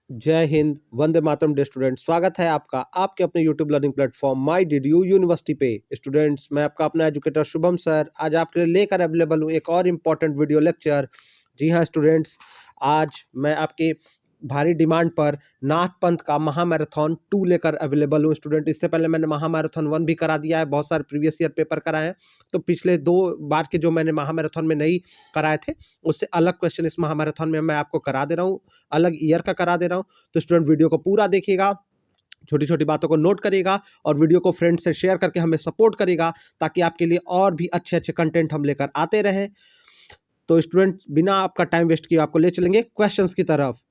जय Hind, Vande Mataram day student. स्वागत है आपका आपके अपने YouTube learning platform my did U university पे। स्टूडेंट्स, मैं आपका अपना एजुकेटर शुभम सर आज आपके लिए लेकर अवेलेबल हूँ एक और इम्पॉर्टेंट वीडियो लेक्चर। जी हाँ स्टूडेंट्स, आज मैं आपके भारी डिमांड पर नाथ पंथ का महामैराथन 2 लेकर अवेलेबल हूँ। स्टूडेंट, इससे पहले मैंने महामैराथन 1 भी करा दिया है, बहुत सारे प्रीवियस ईयर पेपर कराए हैं। तो पिछले 2 बार के जो मैंने महामैराथन में नहीं कराए थे, उससे अलग क्वेश्चन इस महामैराथन में मैं आपको करा दे रहा हूँ, अलग ईयर का करा दे रहा हूँ। तो स्टूडेंट, वीडियो को पूरा देखिएगा, छोटी छोटी बातों को नोट करिएगा और वीडियो को फ्रेंड से शेयर करके हमें सपोर्ट करिएगा, ताकि आपके लिए और भी अच्छे अच्छे कंटेंट हम लेकर आते रहें। तो स्टूडेंट, बिना आपका टाइम वेस्ट किए आपको ले चलेंगे क्वेश्चंस की तरफ।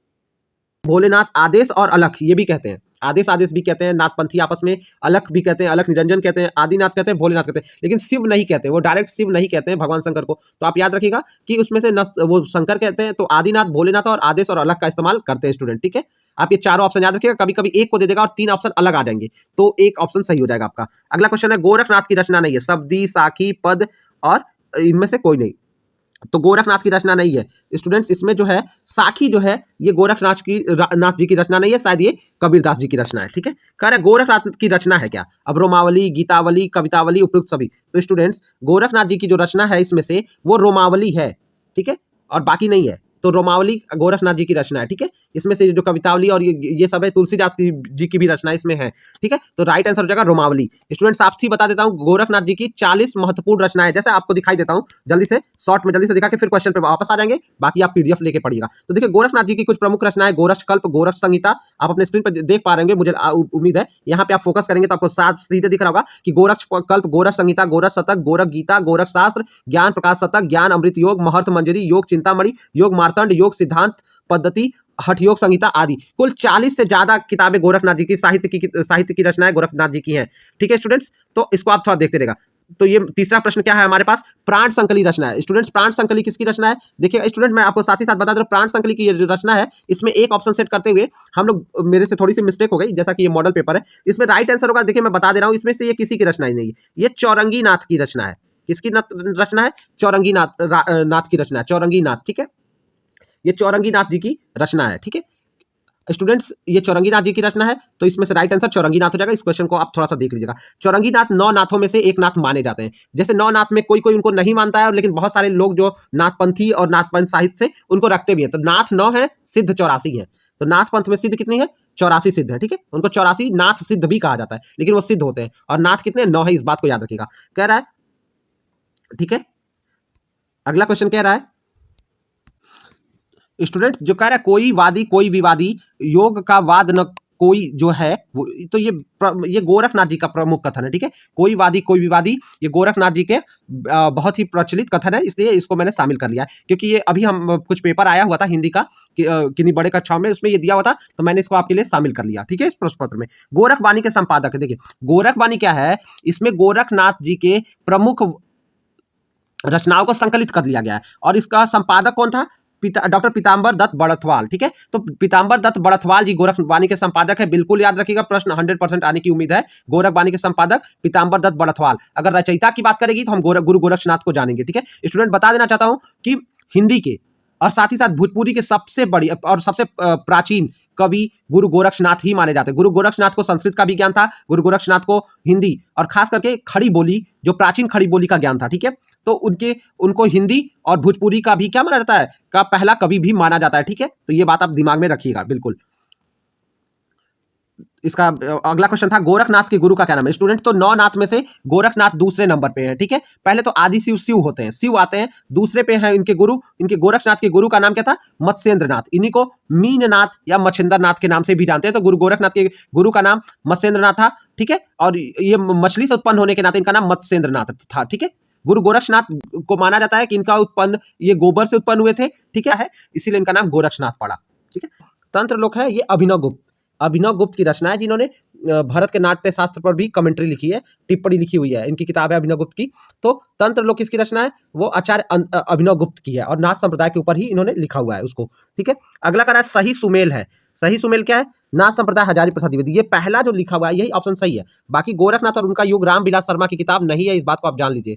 भोलेनाथ आदेश और अलख ये भी कहते हैं, आदेश आदेश भी कहते हैं, नाथपंथी आपस में अलख भी कहते हैं, अलख निरंजन कहते हैं, आदिनाथ कहते हैं, भोलेनाथ कहते हैं, लेकिन शिव नहीं कहते, वो डायरेक्ट शिव नहीं कहते हैं भगवान शंकर को। तो आप याद रखिएगा कि उसमें से वो शंकर कहते हैं, तो आदिनाथ, भोलेनाथ और आदेश और अलख का इस्तेमाल करते हैं स्टूडेंट। ठीक है, आप ये चारों ऑप्शन याद रखिएगा, कभी कभी एक को दे देगा और 3 ऑप्शन अलग आ जाएंगे, तो एक ऑप्शन सही हो जाएगा आपका। अगला क्वेश्चन है, गोरखनाथ की रचना नहीं है, शब्दी, साखी, पद और इनमें से कोई नहीं। तो गोरखनाथ की रचना नहीं है स्टूडेंट्स, इसमें जो है साखी जो है ये गोरखनाथ की नाथ जी की रचना नहीं है, शायद ये कबीरदास जी की रचना है। ठीक है, कह रहे गोरखनाथ की रचना है क्या? अब रोमावली, गीतावली, कवितावली, उपयुक्त सभी। तो स्टूडेंट्स, गोरखनाथ जी की जो रचना है इसमें से वो रोमावली है, ठीक है, और बाकी नहीं है। तो रोमावली गोरखनाथ जी की रचना है। ठीक है, इसमें से जो कवितावली और ये सब है तुलसीदास जी की भी रचना इसमें है। ठीक है, तो राइट आंसर हो जाएगा रोमावली। स्टूडेंट्स, आपसे बता देता हूं गोरखनाथ जी की 40 महत्वपूर्ण रचनाएं, जैसे आपको दिखाई देता हूं जल्दी से शॉर्ट में जल्दी से दिखा के फिर क्वेश्चन पे वापस आ जाएंगे, बाकी आप पीडीएफ लेके पढ़िएगा। तो देखिए, गोरखनाथ जी की कुछ प्रमुख रचनाएं, गोरक्ष कल्प, गोरक्ष संहिता, आप अपने स्क्रीन पर देख पा रहे होंगे, मुझे उम्मीद है। यहाँ पे आप फोकस करेंगे तो आपको साफ सीधे दिख रहा होगा कि गोरक्ष कल्प, गोरक्ष संहिता, गोरक्ष शतक, गोरख गीता, गोरक्ष शास्त्र, ज्ञान प्रकाश शतक, ज्ञान अमृत योग, महर्थ मंजरी, योग चिंतामणि, योग मार्तंड, योग सिद्धांत पद्धति, हठ योग संहिता आदि। कुल 40 से ज्यादा किताबें गोरखनाथ जी की साहित्य की रचनाएं गोरखनाथ जी की हैं। ठीक है स्टूडेंट्स, तो इसको आप थोड़ा देखते रहेगा। तो ये तीसरा प्रश्न क्या है हमारे पास? प्राण संकली रचना है। स्टूडेंट्स, प्राण संकली किसकी रचना है? देखिए स्टूडेंट, मैं आपको साथ ही साथ बता दे रहा हूं, प्राण संकली की जो रचना है इसमें एक ऑप्शन सेट करते हुए हम लोग, मेरे से थोड़ी सी मिस्टेक हो गई, जैसा कि ये मॉडल पेपर है, इसमें राइट आंसर होगा, देखिए मैं बता दे रहा हूं, इसमें से ये किसी की रचना ही नहीं है, ये चौरंगी नाथ की रचना है। किसकी रचना है? चौरंगी नाथ की रचना है, चौरंगी नाथ। ठीक है, ये चौरंगी नाथ जी की रचना है। ठीक है स्टूडेंट्स, ये चौरंगी नाथ जी की रचना है, तो इसमें से राइट आंसर चौरंगी नाथ हो जाएगा। इस क्वेश्चन को आप थोड़ा सा देख लीजिएगा। चौरंगी नाथ 9 नाथों में से एक नाथ माने जाते हैं। जैसे 9 नाथ में कोई कोई उनको नहीं मानता है, लेकिन बहुत सारे लोग जो नाथपंथी और नाथपंथ साहित्य से उनको रखते भी हैं। तो नाथ 9 है, सिद्ध 84 है। तो नाथ पंथ में सिद्ध कितनी है? 84 सिद्ध है। ठीक है, उनको 84 नाथ सिद्ध भी कहा जाता है, लेकिन वो सिद्ध होते हैं। और नाथ कितने? 9 है, इस बात को याद रखिएगा। कह रहा है, ठीक है, अगला क्वेश्चन कह रहा है स्टूडेंट, जो कह रहा है कोई वादी कोई विवादी, योग का वाद न कोई जो है वो, तो ये गोरखनाथ जी का प्रमुख कथन है। ठीक है, कोई वादी कोई विवादी, ये गोरखनाथ जी के बहुत ही प्रचलित कथन है, इसलिए इसको मैंने शामिल कर लिया है। क्योंकि ये अभी हम कुछ पेपर आया हुआ था हिंदी का किन्हीं बड़े कक्षाओं में, उसमें ये दिया हुआ था, तो मैंने इसको आपके लिए शामिल कर लिया। ठीक है, इस प्रश्न पत्र में गोरखवाणी के संपादक है। देखिए, गोरखवाणी क्या है, इसमें गोरखनाथ जी के प्रमुख रचनाओं को संकलित कर लिया गया है। और इसका संपादक कौन था? डॉक्टर पीताम्बर दत्त बड़थवाल। ठीक है, तो पीताम्बर दत्त बड़थवाल जी गोरखवाणी के संपादक है। बिल्कुल याद रखिएगा, प्रश्न 100% आने की उम्मीद है। गोरखवाणी के संपादक पीताम्बर दत्त बड़थवाल। अगर रचयिता की बात करेगी तो हम गुरु गोरक्षनाथ को जानेंगे। ठीक है स्टूडेंट, बता देना चाहता हूं कि हिंदी के और साथ ही साथ भोजपुरी के सबसे बड़ी और सबसे प्राचीन कवि गुरु गोरक्षनाथ ही माने जाते हैं। गुरु गोरक्षनाथ को संस्कृत का भी ज्ञान था, गुरु गोरक्षनाथ को हिंदी और खास करके खड़ी बोली, जो प्राचीन खड़ी बोली का ज्ञान था। ठीक है, तो उनको हिंदी और भोजपुरी का भी क्या माना जाता है? का पहला कवि भी माना जाता है। ठीक है, तो ये बात आप दिमाग में रखिएगा बिल्कुल। इसका अगला क्वेश्चन था, गोरखनाथ के गुरु का क्या नाम है? स्टूडेंट, तो 9 नाथ में से गोरखनाथ दूसरे नंबर पे है। ठीक है, पहले तो आदि शिव होते हैं, शिव आते हैं, दूसरे पे हैं इनके गुरु। इनके गोरखनाथ के गुरु का नाम क्या था? मत्स्येंद्रनाथ। इन्हीं को मीननाथ या मच्छिंद्रनाथ के नाम से भी जानते हैं। तो गुरु गोरखनाथ के गुरु का नाम मत्स्येंद्रनाथ था। ठीक है, और ये मछली से उत्पन्न होने के नाते इनका नाम मत्स्येंद्रनाथ था। ठीक है, गुरु गोरक्षनाथ को माना जाता है कि इनका उत्पन्न ये गोबर से उत्पन्न हुए थे। ठीक है, इसीलिए इनका नाम गोरक्षनाथ पड़ा। ठीक है, तंत्र लोक है ये अभिनव गुप्त। अभिनव गुप्त की रचना है, जिन्होंने भारत के नाट्य शास्त्र पर भी कमेंट्री लिखी है, टिप्पणी लिखी हुई है, इनकी किताब है अभिनव गुप्त की। तो तंत्र लोक किसकी रचना है? वो आचार्य अभिनव गुप्त की है, और नाथ संप्रदाय के ऊपर ही इन्होंने लिखा हुआ है उसको। ठीक है, अगला कह रहा है सही सुमेल है। सही सुमेल क्या है? नाथ संप्रदाय हजारी प्रसाद द्विवेदी। ये पहला जो लिखा हुआ है यही ऑप्शन सही है। बाकी गोरखनाथ और उनका युग रामविलास शर्मा की किताब नहीं है, इस बात को आप जान लीजिए।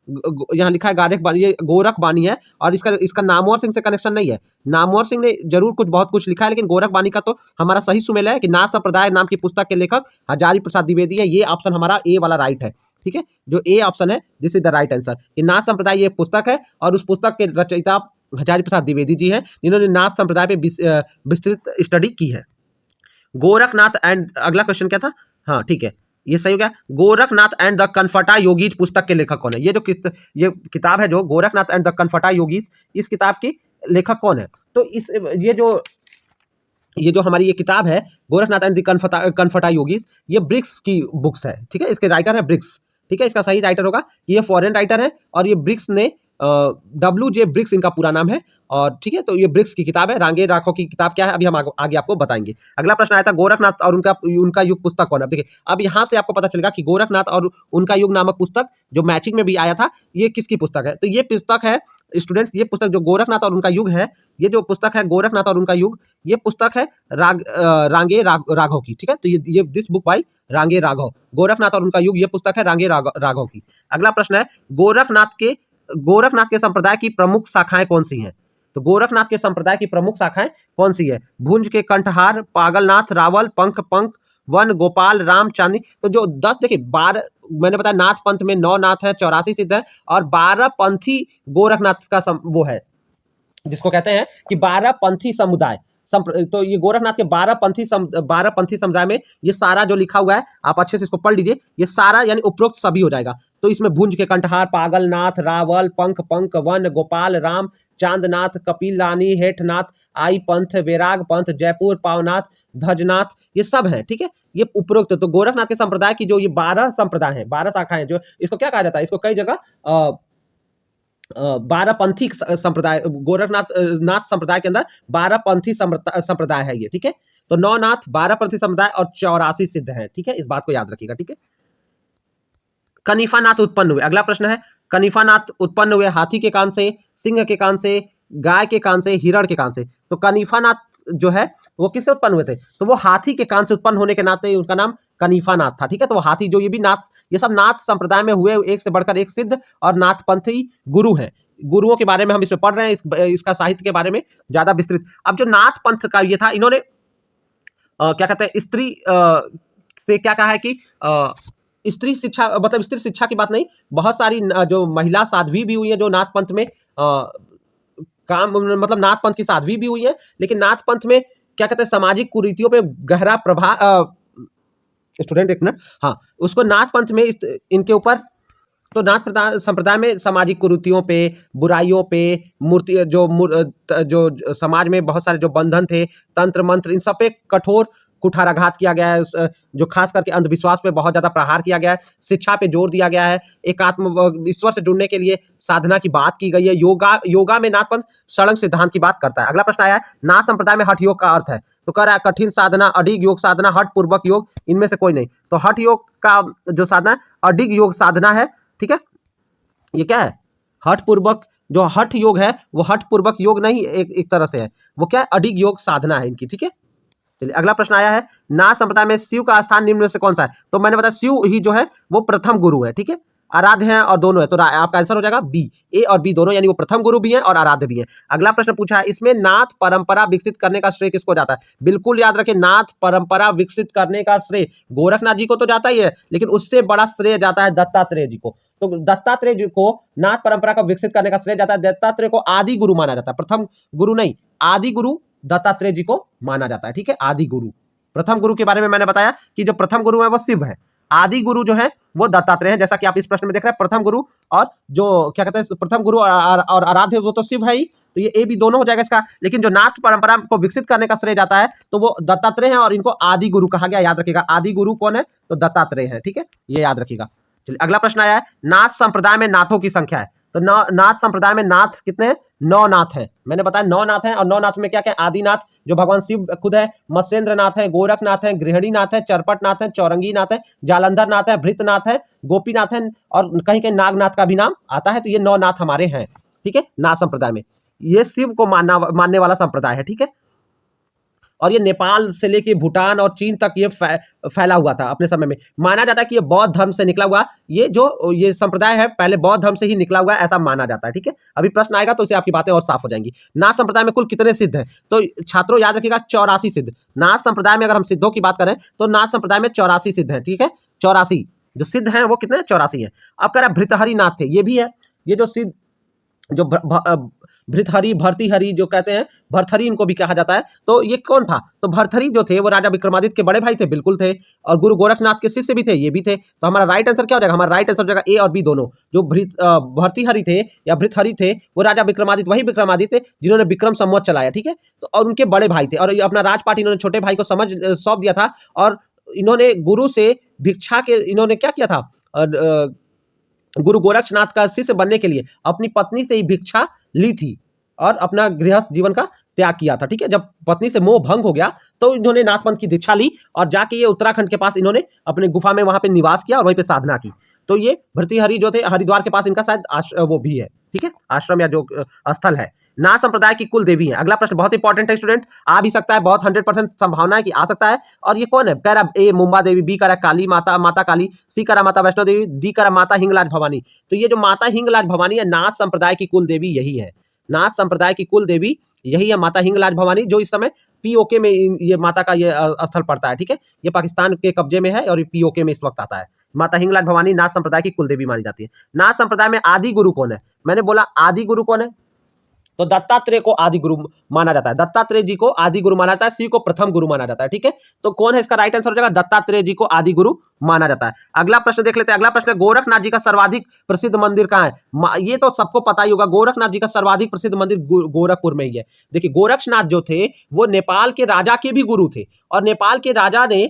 यहाँ लिखा है गारक बानी, ये गोरख बानी है और इसका नामवर सिंह से कनेक्शन नहीं है। नामवर सिंह ने जरूर कुछ बहुत कुछ लिखा है, लेकिन गोरख बानी का तो हमारा सही सुमेल है कि नाथ संप्रदाय नाम की पुस्तक के लेखक हजारी प्रसाद द्विवेदी है। ये ऑप्शन हमारा ए वाला राइट है, ठीक है। जो ए ऑप्शन है this is the right answer कि नाथ संप्रदाय ये पुस्तक है और उस पुस्तक के रचयिता हजारी प्रसाद द्विवेदी जी हैं, जिन्होंने नाथ संप्रदाय पे विस्तृत स्टडी की है। गोरखनाथ एंड, अगला क्वेश्चन क्या था, हाँ ठीक है ये सही हो गया। गोरखनाथ एंड द कनफटा योगीज पुस्तक के लेखक कौन है? ये किताब है जो गोरखनाथ एंड द कनफटा योगीज, इस किताब की लेखक कौन है? तो ये जो हमारी ये किताब है गोरखनाथ एंड द कनफटा योगीज, ये ब्रिक्स की बुक्स है, ठीक है। इसके राइटर है ब्रिक्स, ठीक है। इसका सही राइटर होगा, ये फॉरेन राइटर है और ये ब्रिक्स ने WJ ब्रिक्स इनका पूरा नाम है और ठीक है। तो ये ब्रिक्स की किताब है। रांगे राखो की किताब क्या है अभी हम आगे आपको बताएंगे। अगला प्रश्न आया था गोरखनाथ और उनका युग पुस्तक कौन है? देखिए अब यहाँ से आपको पता चलेगा कि गोरखनाथ और उनका युग नामक पुस्तक जो मैचिंग में भी आया था, ये किसकी पुस्तक है? तो ये पुस्तक है स्टूडेंट्स, ये पुस्तक जो गोरखनाथ और उनका युग है, ये जो पुस्तक है गोरखनाथ और उनका युग, ये पुस्तक है रांगे राघव की, ठीक है। तो ये दिस बुक बाय रांगे राघव, गोरखनाथ और उनका युग, ये पुस्तक है रांगे राघव की। अगला प्रश्न है गोरखनाथ के संप्रदाय की प्रमुख शाखाएं कौन सी हैं? तो गोरखनाथ के संप्रदाय की प्रमुख शाखाएं कौन सी है? भुंज के कंठहार, पागलनाथ, रावल, पंख, वन, गोपाल, राम, चांदी। तो जो 10 देखिए 12 मैंने बताया नाथ पंथ में 9 नाथ है, 84 सिद्ध है और 12 पंथी गोरखनाथ का वो है, जिसको कहते हैं कि 12 पंथी समुदाय। तो ये गोरखनाथ के 12 पंथी समुदाय में ये सारा जो लिखा हुआ है आप अच्छे से इसको पढ़ लीजिए, ये सारा यानी उपरोक्त सभी हो जाएगा। तो इसमें भुंज के कंठहार, पागलनाथ, रावल, पंख, वन, गोपाल, राम, चांदनाथ, कपिलानी, हेठनाथ, आई पंथ, वैराग पंथ, जयपुर, पावनाथ, धजनाथ, ये सब है, ठीक है। ये उपरोक्त तो गोरखनाथ के संप्रदाय की जो ये 12 संप्रदाय हैं, 12 शाखाएं, जो इसको क्या कहा जाता है, इसको कई जगह 12 पंथी संप्रदाय, नाथ संप्रदाय के अंदर 12 पंथी संप्रदाय है ये, ठीक है। तो 9 नाथ, 12 पंथी संप्रदाय और 84 सिद्ध हैं, ठीक है। इस बात को याद रखिएगा, ठीक है। कनिफा नाथ उत्पन्न हुए, अगला प्रश्न है कनिफा नाथ उत्पन्न हुए हाथी के कान से, सिंह के कान से, गाय के कान से, हिरण के कान से। तो कनिफा नाथ जो है वो किससे उत्पन्न हुए थे? तो वो हाथी के कान से उत्पन्न होने के नाते उनका नाम कनिफा नाथ था, ठीक है। तो वो हाथी जो ये भी नाथ, ये सब नाथ संप्रदाय में हुए एक से बढ़कर एक सिद्ध और नाथपंथी गुरु हैं। गुरुओं के बारे में हम इसमें पढ़ रहे हैं, इसका साहित्य के बारे में ज्यादा विस्तृत। अब जो नाथ पंथ का ये था, इन्होंने क्या कहते हैं स्त्री से क्या कहा है कि स्त्री शिक्षा, मतलब स्त्री शिक्षा की बात नहीं, बहुत सारी जो महिला साध्वी भी हुई है जो नाथ पंथ में मतलब नाथ पंथ की साध्वी भी हुई है, लेकिन नाथ पंथ में क्या कहते हैं सामाजिक कुरीतियों पे गहरा प्रभाव, स्टूडेंट एक मिनट, हाँ उसको नाथ पंथ में इनके ऊपर, तो नाथ संप्रदाय में सामाजिक कुरीतियों पे, बुराइयों पे, मूर्ति जो समाज में बहुत सारे जो बंधन थे, तंत्र मंत्र, इन सब पे कठोर कुठाराघात किया गया है। जो खास करके अंधविश्वास पे बहुत ज्यादा प्रहार किया गया है, शिक्षा पे जोर दिया गया है, एकात्म ईश्वर से जुड़ने के लिए साधना की बात की गई है। योगा में नाथपंथ षडंग सिद्धांत की बात करता है। अगला प्रश्न आया है नाथ संप्रदाय में हठ योग का अर्थ है, तो कह रहा है कठिन साधना, अडिग योग साधना, हठ पूर्वक योग, इनमें से कोई नहीं। तो हठ योग का जो साधना अडिग योग साधना है, ठीक है। ये क्या है? हठ पूर्वक, जो हठ योग है वो हठ पूर्वक योग नहीं, एक तरह से है वो क्या है, अडिग योग साधना है इनकी, ठीक है। चलिए अगला प्रश्न आया है नाथ संप्रदाय में शिव का स्थान निम्न में से कौन सा है? तो मैंने बताया शिव ही जो है वो प्रथम गुरु है, ठीक है। आराध्य है और दोनों है, तो आपका आंसर हो जाएगा बी, ए और बी दोनों, यानी वो प्रथम गुरु भी है और आराध्य भी है। अगला प्रश्न पूछा है इसमें नाथ परंपरा विकसित करने का श्रेय किसको जाता है? बिल्कुल याद रखें, नाथ परंपरा विकसित करने का श्रेय गोरखनाथ जी को तो जाता ही है, लेकिन उससे बड़ा श्रेय जाता है दत्तात्रेय जी को। तो दत्तात्रेय जी को नाथ परंपरा को विकसित करने का श्रेय जाता है। दत्तात्रेय को आदि गुरु माना जाता है, प्रथम गुरु नहीं, आदि गुरु दत्तात्रेय जी को माना जाता है, ठीक है। आदि गुरु, प्रथम गुरु के बारे में मैंने बताया कि जो प्रथम गुरु है वो शिव है, आदि गुरु जो है वो दत्तात्रेय है, जैसा कि आप इस प्रश्न में देख रहे हैं। प्रथम गुरु और जो क्या कहते हैं प्रथम गुरु और आराध्य वो तो शिव है ही, तो ये ए भी दोनों हो जाएगा इसका। लेकिन जो नाथ परंपरा को विकसित करने का श्रेय जाता है तो वो दत्तात्रेय है और इनको आदि गुरु कहा गया, याद रखिएगा। आदि गुरु कौन है? तो दत्तात्रेय है, ठीक है, ये याद रखिएगा। चलिए अगला प्रश्न आया है नाथ संप्रदाय में नाथों की संख्या है, तो नाथ संप्रदाय में नाथ कितने हैं? 9 नाथ है, मैंने बताया 9 नाथ है। और 9 नाथ में क्या क्या? आदिनाथ जो भगवान शिव खुद है, मत्स्येंद्र नाथ है, गोरखनाथ है, गृहिणी नाथ है, चरपट नाथ है, चौरंगी नाथ है, जालंधर नाथ है, भृतनाथ है, गोपीनाथ है और कहीं कहीं नागनाथ का भी नाम आता है। तो ये 9 नाथ हमारे हैं, ठीक है, नाथ संप्रदाय में। ये शिव को मानने वाला संप्रदाय है, ठीक है। और ये नेपाल से लेके भूटान और चीन तक ये फैला हुआ था अपने समय में। माना जाता है कि ये बौद्ध धर्म से निकला हुआ, ये संप्रदाय है पहले बौद्ध धर्म से ही निकला हुआ है, ऐसा माना जाता है। ठीक है, अभी प्रश्न आएगा तो इससे आपकी बातें और साफ हो जाएंगी। नाथ संप्रदाय में कुल कितने सिद्ध हैं? तो छात्रों याद रखिएगा 84 सिद्ध। नाथ संप्रदाय में अगर हम सिद्धों की बात करें तो नाथ संप्रदाय में 84 सिद्ध हैं। ठीक है, 84 जो सिद्ध हैं वो कितने? 84 हैं। अब कह रहा है भृतहरि नाथ थे, ये भी है। ये जो सिद्ध जो भृतहरि भर्तृहरि जो कहते हैं, भर्तृहरि इनको भी कहा जाता है। तो ये कौन था? तो भर्तृहरि जो थे वो राजा विक्रमादित्य के बड़े भाई थे, बिल्कुल थे। और गुरु गोरखनाथ के शिष्य भी थे, ये भी थे। तो हमारा राइट आंसर क्या हो जाएगा? हमारा राइट आंसर हो जाएगा ए और बी दोनों। जो भर्तृहरि थे या भृतहरि थे वो राजा विक्रमादित्य, वही विक्रमादित्य जिन्होंने विक्रम संवत चलाया। ठीक है, तो और उनके बड़े भाई थे और अपना राजपाट इन्होंने छोटे भाई को सौंप दिया था। और इन्होंने गुरु से भिक्षा के इन्होंने क्या किया था? गुरु गोरक्षनाथ का शिष्य बनने के लिए अपनी पत्नी से ही भिक्षा ली थी और अपना गृहस्थ जीवन का त्याग किया था। ठीक है, जब पत्नी से मोह भंग हो गया तो इन्होंने नाथपंथ की दीक्षा ली और जाके ये उत्तराखंड के पास इन्होंने अपने गुफा में वहां पे निवास किया और वहीं पे साधना की। तो ये भर्तृहरि जो थे हरिद्वार के पास इनका शायद वो भी है। ठीक है, आश्रम या जो स्थल है। नाथ संप्रदाय की कुल देवी है। अगला प्रश्न बहुत इंपॉर्टेंट है स्टूडेंट, आ भी सकता है, बहुत 100% संभावना है कि आ सकता है। और ये कौन है? कह रहा ए मुंबा देवी, बी कह रहा काली माता, माता काली, सी कह रहा माता वैष्णो देवी, डी कह रहा माता हिंगलाज भवानी। तो ये जो माता हिंगलाज भवानी है, नाथ संप्रदाय की कुल देवी यही है। नाथ संप्रदाय की कुल देवी यही है माता हिंगलाज भवानी, जो इस समय पीओके में ये माता का ये स्थल पड़ता है। ठीक है, ये पाकिस्तान के कब्जे में है और ये पीओके में इस वक्त आता है। माता हिंगलाज भवानी नाथ संप्रदाय की कुल देवी मानी जाती है। नाथ संप्रदाय में आदि गुरु कौन है? मैंने बोला आदि गुरु कौन है, तो दत्तात्रेय को आदि गुरु माना जाता है। दत्तात्रेय जी को आदि गुरु माना जाता है, शिव को प्रथम गुरु माना जाता है। ठीक है, तो कौन है इसका राइट आंसर हो जाएगा? दत्तात्रेय जी को आदि गुरु माना जाता है। अगला प्रश्न देख लेते हैं। अगला प्रश्न है गोरखनाथ जी का सर्वाधिक प्रसिद्ध मंदिर कहाँ है? ये तो सबको पता ही होगा, गोरखनाथ जी का सर्वाधिक प्रसिद्ध मंदिर गोरखपुर में ही है। देखिए गोरक्षनाथ जो थे वो नेपाल के राजा के भी गुरु थे और नेपाल के राजा ने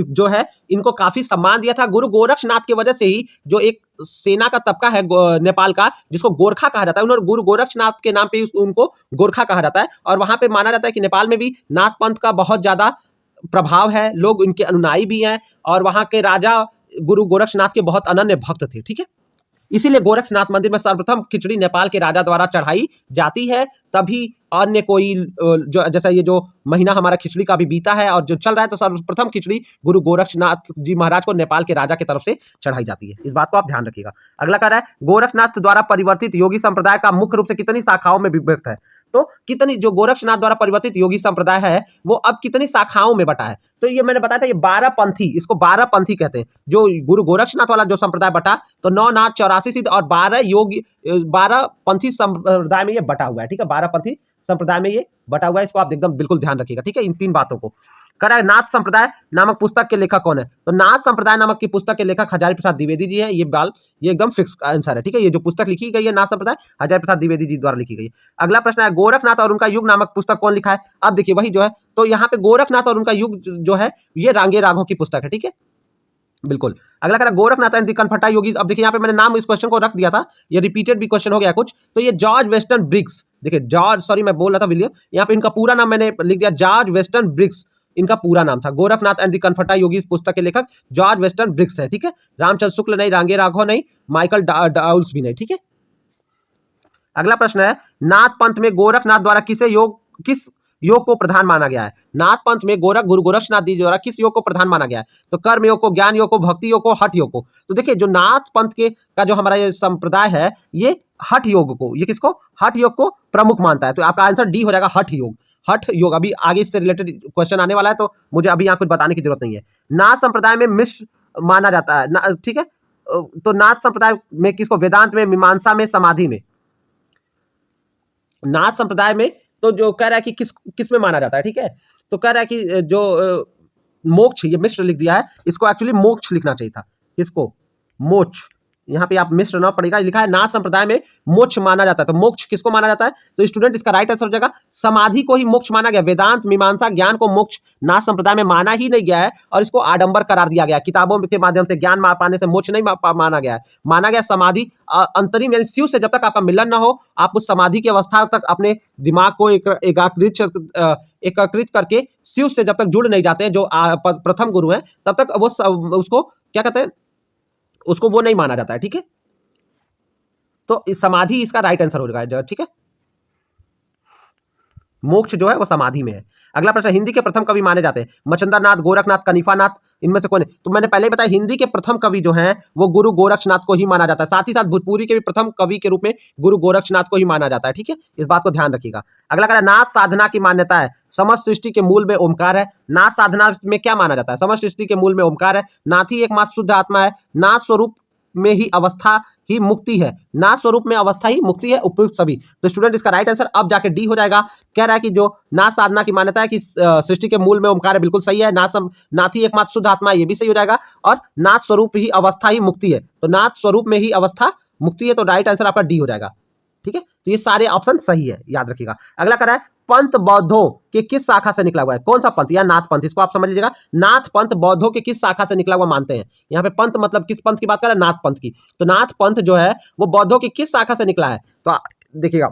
जो है इनको काफी सम्मान दिया था। गुरु गोरक्षनाथ की वजह से ही जो एक सेना का तबका है नेपाल का जिसको गोरखा कहा जाता है, उन्होंने गुरु गोरक्षनाथ के नाम पे उनको गोरखा कहा जाता है। और वहां पे माना जाता है कि नेपाल में भी नाथ पंथ का बहुत ज्यादा प्रभाव है, लोग इनके अनुयायी भी हैं और वहां के राजा गुरु गोरक्षनाथ के बहुत अनन्य भक्त थे। ठीक है, इसीलिए गोरक्षनाथ मंदिर में सर्वप्रथम खिचड़ी नेपाल के राजा द्वारा चढ़ाई जाती है, तभी अन्य कोई जो जैसा ये जो महीना हमारा खिचड़ी का भी बीता है और जो चल रहा है, तो सर्वप्रथम खिचड़ी गुरु गोरक्षनाथ जी महाराज को नेपाल के राजा की तरफ से चढ़ाई जाती है। इस बात को आप ध्यान रखिएगा। अगला कह रहा है गोरक्षनाथ द्वारा परिवर्तित योगी संप्रदाय का मुख्य रूप से कितनी शाखाओं में विभक्त है? तो कितनी, जो गोरक्षनाथ द्वारा परिवर्तित योगी संप्रदाय है वो अब कितनी शाखाओं में बटा है? तो ये मैंने बताया था, ये 12 पंथी, इसको 12 पंथी कहते हैं। जो गुरु गोरक्षनाथ वाला जो संप्रदाय बटा, तो 9 नाथ 84 सिद्ध और 12 पंथी संप्रदाय में ये बटा हुआ है। ठीक है, 12 पंथी संप्रदाय में ये बटा हुआ है, इसको आप एकदम बिल्कुल ध्यान रखिएगा। ठीक है, इन 3 बातों को। कह रहा है नाथ संप्रदाय नामक पुस्तक के लेखक कौन है? तो नाथ संप्रदाय नामक की पुस्तक के लेखक हजारी प्रसाद द्विवेदी जी है। ये एकदम फिक्स आंसर है। ठीक है, ये जो पुस्तक लिखी गई है नाथ संप्रदाय, हजारी प्रसाद द्विवेदी जी द्वारा लिखी गई है। अगला प्रश्न है गोरखनाथ और उनका युग नामक पुस्तक कौन लिखा है? अब देखिए वही जो है, तो यहाँ पे गोरखनाथ और उनका युग जो है ये रांगे राघव की पुस्तक है। ठीक है, बिल्कुल। अगला कह रहा गोरखनाथ एंड द कनफटा योगी। अब देखिए यहाँ पे मैंने नाम इस क्वेश्चन को रख दिया था, ये रिपीटेड भी क्वेश्चन हो गया कुछ। तो ये जॉर्ज वेस्टन ब्रिग्स, देखिए जॉर्ज, सॉरी मैं बोल रहा था विलियम, यहाँ पे इनका पूरा नाम मैंने लिख दिया, जॉर्ज वेस्टन ब्रिग्स इनका पूरा नाम था। गोरखनाथ एंड द कनफटा योगी पुस्तक के लेखक जॉर्ज वेस्टन ब्रिग्स है। ठीक है, रामचंद्र शुक्ल नहीं, रांगे राघव नहीं, माइकल डाउल्स भी नहीं। ठीक है, अगला प्रश्न है नाथ पंथ में गोरखनाथ द्वारा किस योग को प्रधान माना गया है? नाथ पंथ में गुरु गोरक्षनाथ जी द्वारा किस योग को प्रधान माना गया है? तो कर्म योग को, ज्ञान योग को, भक्ति योग को, हठ योग को। तो देखिए जो नाथ पंथ का जो हमारा ये संप्रदाय है, ये हठ योग को, ये किसको? हठ योग को प्रमुख मानता है। तो आपका आंसर डी हो जाएगा, हठ योग। हठ योग, अभी आगे इससे रिलेटेड क्वेश्चन आने वाला है, तो मुझे अभी यहाँ कुछ बताने की जरूरत नहीं है। नाथ संप्रदाय में मिश्र माना जाता है। ठीक है, तो नाथ संप्रदाय में किसको? वेदांत में, मीमांसा में, समाधि में। नाथ संप्रदाय में तो जो कह रहा है कि किस में माना जाता है। ठीक है, तो कह रहा है कि जो मोक्ष, ये मिश्र लिख दिया है, इसको एक्चुअली मोक्ष लिखना चाहिए था। किसको? मोक्ष। यहाँ पे आप मिश्र ना पड़ेगा, लिखा है नाथ संप्रदाय में मोक्ष माना जाता है। तो मोक्ष किसको माना जाता है? तो स्टूडेंट इसका राइट आंसर हो जाएगा समाधि को ही मोक्ष माना गया। वेदांत, मीमांसा, ज्ञान को मोक्ष नाथ संप्रदाय में माना ही नहीं गया है और इसको आडंबर करार दिया गया। किताबों के माध्यम से ज्ञान पाने से मोक्ष नहीं माना गया है, माना गया समाधि अंतरिम, यानी शिव से जब तक आपका मिलन ना हो, आप उस समाधि की अवस्था तक अपने दिमाग को एकाकृत करके शिव से जब तक जुड़ नहीं जाते हैं, जो प्रथम गुरु हैं, तब तक वो उसको क्या कहते हैं, उसको वो नहीं माना जाता है। ठीक है, तो समाधि इसका राइट आंसर हो जाएगा। ठीक है, मोक्ष जो है वो समाधि में है। अगला प्रश्न, हिंदी के प्रथम कवि माने जाते हैं मचंद्र नाथ, गोरखनाथ, कनिफानाथ, इनमें से कौन है? तो मैंने पहले ही बताया हिंदी के प्रथम कवि जो हैं वो गुरु गोरक्षनाथ को ही माना जाता है। साथ ही साथ भोजपुरी के भी प्रथम कवि के रूप में गुरु गोरक्षनाथ को ही माना जाता है। ठीक है, इस बात को ध्यान रखिएगा। अगला कह रहा है नाथ साधना की मान्यता है, समस्त सृष्टि के मूल में ओमकार है। नाथ साधना में क्या माना जाता है? समस्त सृष्टि के मूल में ओमकार है, नाथ ही एकमात्र शुद्ध आत्मा है, नाथ स्वरूप में ही अवस्था ही मुक्ति है, नाथ स्वरूप में अवस्था ही मुक्ति है, उपयुक्त सभी। तो स्टूडेंट इसका राइट आंसर अब जाके डी हो जाएगा। कह रहा है कि जो नाथ साधना की मान्यता है कि सृष्टि के मूल में ओमकार है, बिल्कुल सही है। नाथ ही एकमात्र शुद्ध आत्मा, ये भी सही हो जाएगा। और नाथ स्वरूप ही अवस्था ही मुक्ति है, तो नाथ स्वरूप में ही अवस्था मुक्ति है, तो राइट आंसर आपका डी हो जाएगा। ठीक है, तो ये सारे ऑप्शन सही है, याद रखिएगा। अगला कर रहा है पंथ बौद्धों के किस शाखा से निकला हुआ है? कौन सा पंथ? या नाथ पंथ, इसको आप समझ लीजिएगा। नाथ पंथ बौद्धों के किस शाखा से निकला हुआ मानते हैं? यहाँ पे पंथ मतलब किस पंथ की बात कर रहा है? नाथ पंथ की। तो नाथ पंथ जो है वो बौद्धों की किस शाखा से निकला है? तो देखिएगा,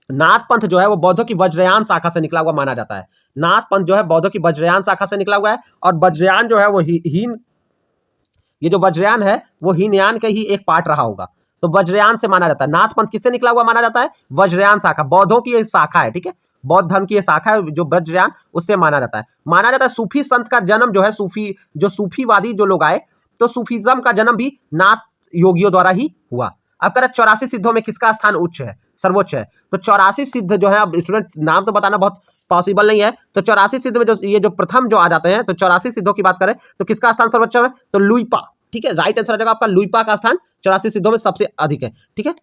नाथ पंथ जो है वो बौद्धों की वज्रयान शाखा से निकला हुआ माना जाता है। नाथ पंथ जो है बौद्धों की वज्रयान शाखा से निकला हुआ है, और वज्रयान जो है वो ये जो वज्रयान है वो हीनयान का ही एक पार्ट रहा होगा, तो वज्रयान से माना जाता है। नाथ पंथ किससे निकला हुआ माना जाता है? वज्रयान शाखा, बौद्धों की एक शाखा है। ठीक है, बौद्ध धर्म की ये शाखा है जो वज्रयान, उससे माना जाता है। माना जाता है सूफी संत का जन्म जो है, सूफीवादी जो लोग आए, तो सूफीज्म का जन्म भी नाथ योगियों द्वारा ही हुआ। अब कह रहा 84 सिद्धों में किसका स्थान उच्च है, सर्वोच्च है? तो 84 सिद्ध जो है, अब स्टूडेंट नाम तो बताना बहुत पॉसिबल नहीं है, तो 84 सिद्ध में जो प्रथम जो आ जाते हैं, तो 84 सिद्धों की बात करें तो किसका स्थान सर्वोच्च है? तो लुइपा। ठीक है, राइट आंसर आ जाएगा आपका लुइपा का स्थान 84 सिद्धों में सबसे अधिक है। ठीक है,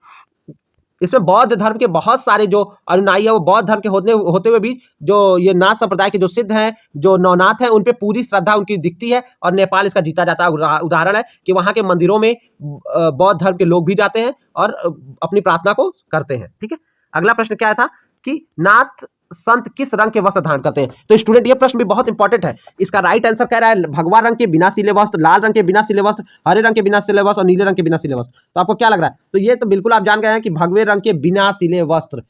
इसमें बौद्ध धर्म के बहुत सारे जो अनुयायी है वो बौद्ध धर्म के होते हुए भी जो ये नाथ संप्रदाय के जो सिद्ध हैं, जो नवनाथ हैं, उन पे पूरी श्रद्धा उनकी दिखती है, और नेपाल इसका जीता जाता है उदाहरण है कि वहाँ के मंदिरों में बौद्ध धर्म के लोग भी जाते हैं और अपनी प्रार्थना को करते हैं। ठीक है, अगला प्रश्न क्या था कि नाथ संत किस रंग के वस्त्र धारण करते हैं? तो स्टूडेंट ये प्रश्न भी बहुत इंपॉर्टेंट है। इसका राइट आंसर कह रहा है भगवा रंग के बिना सिले वस्त्र, लाल रंग के बिना सिले वस्त्र, हरे रंग के बिना सिले वस्त्र और नीले रंग के बिना सिले वस्त्र। तो आपको क्या लग रहा है? तो ये तो बिल्कुल आप जान गए हैं कि भगवे रंग के बिना सिले वस्त्र।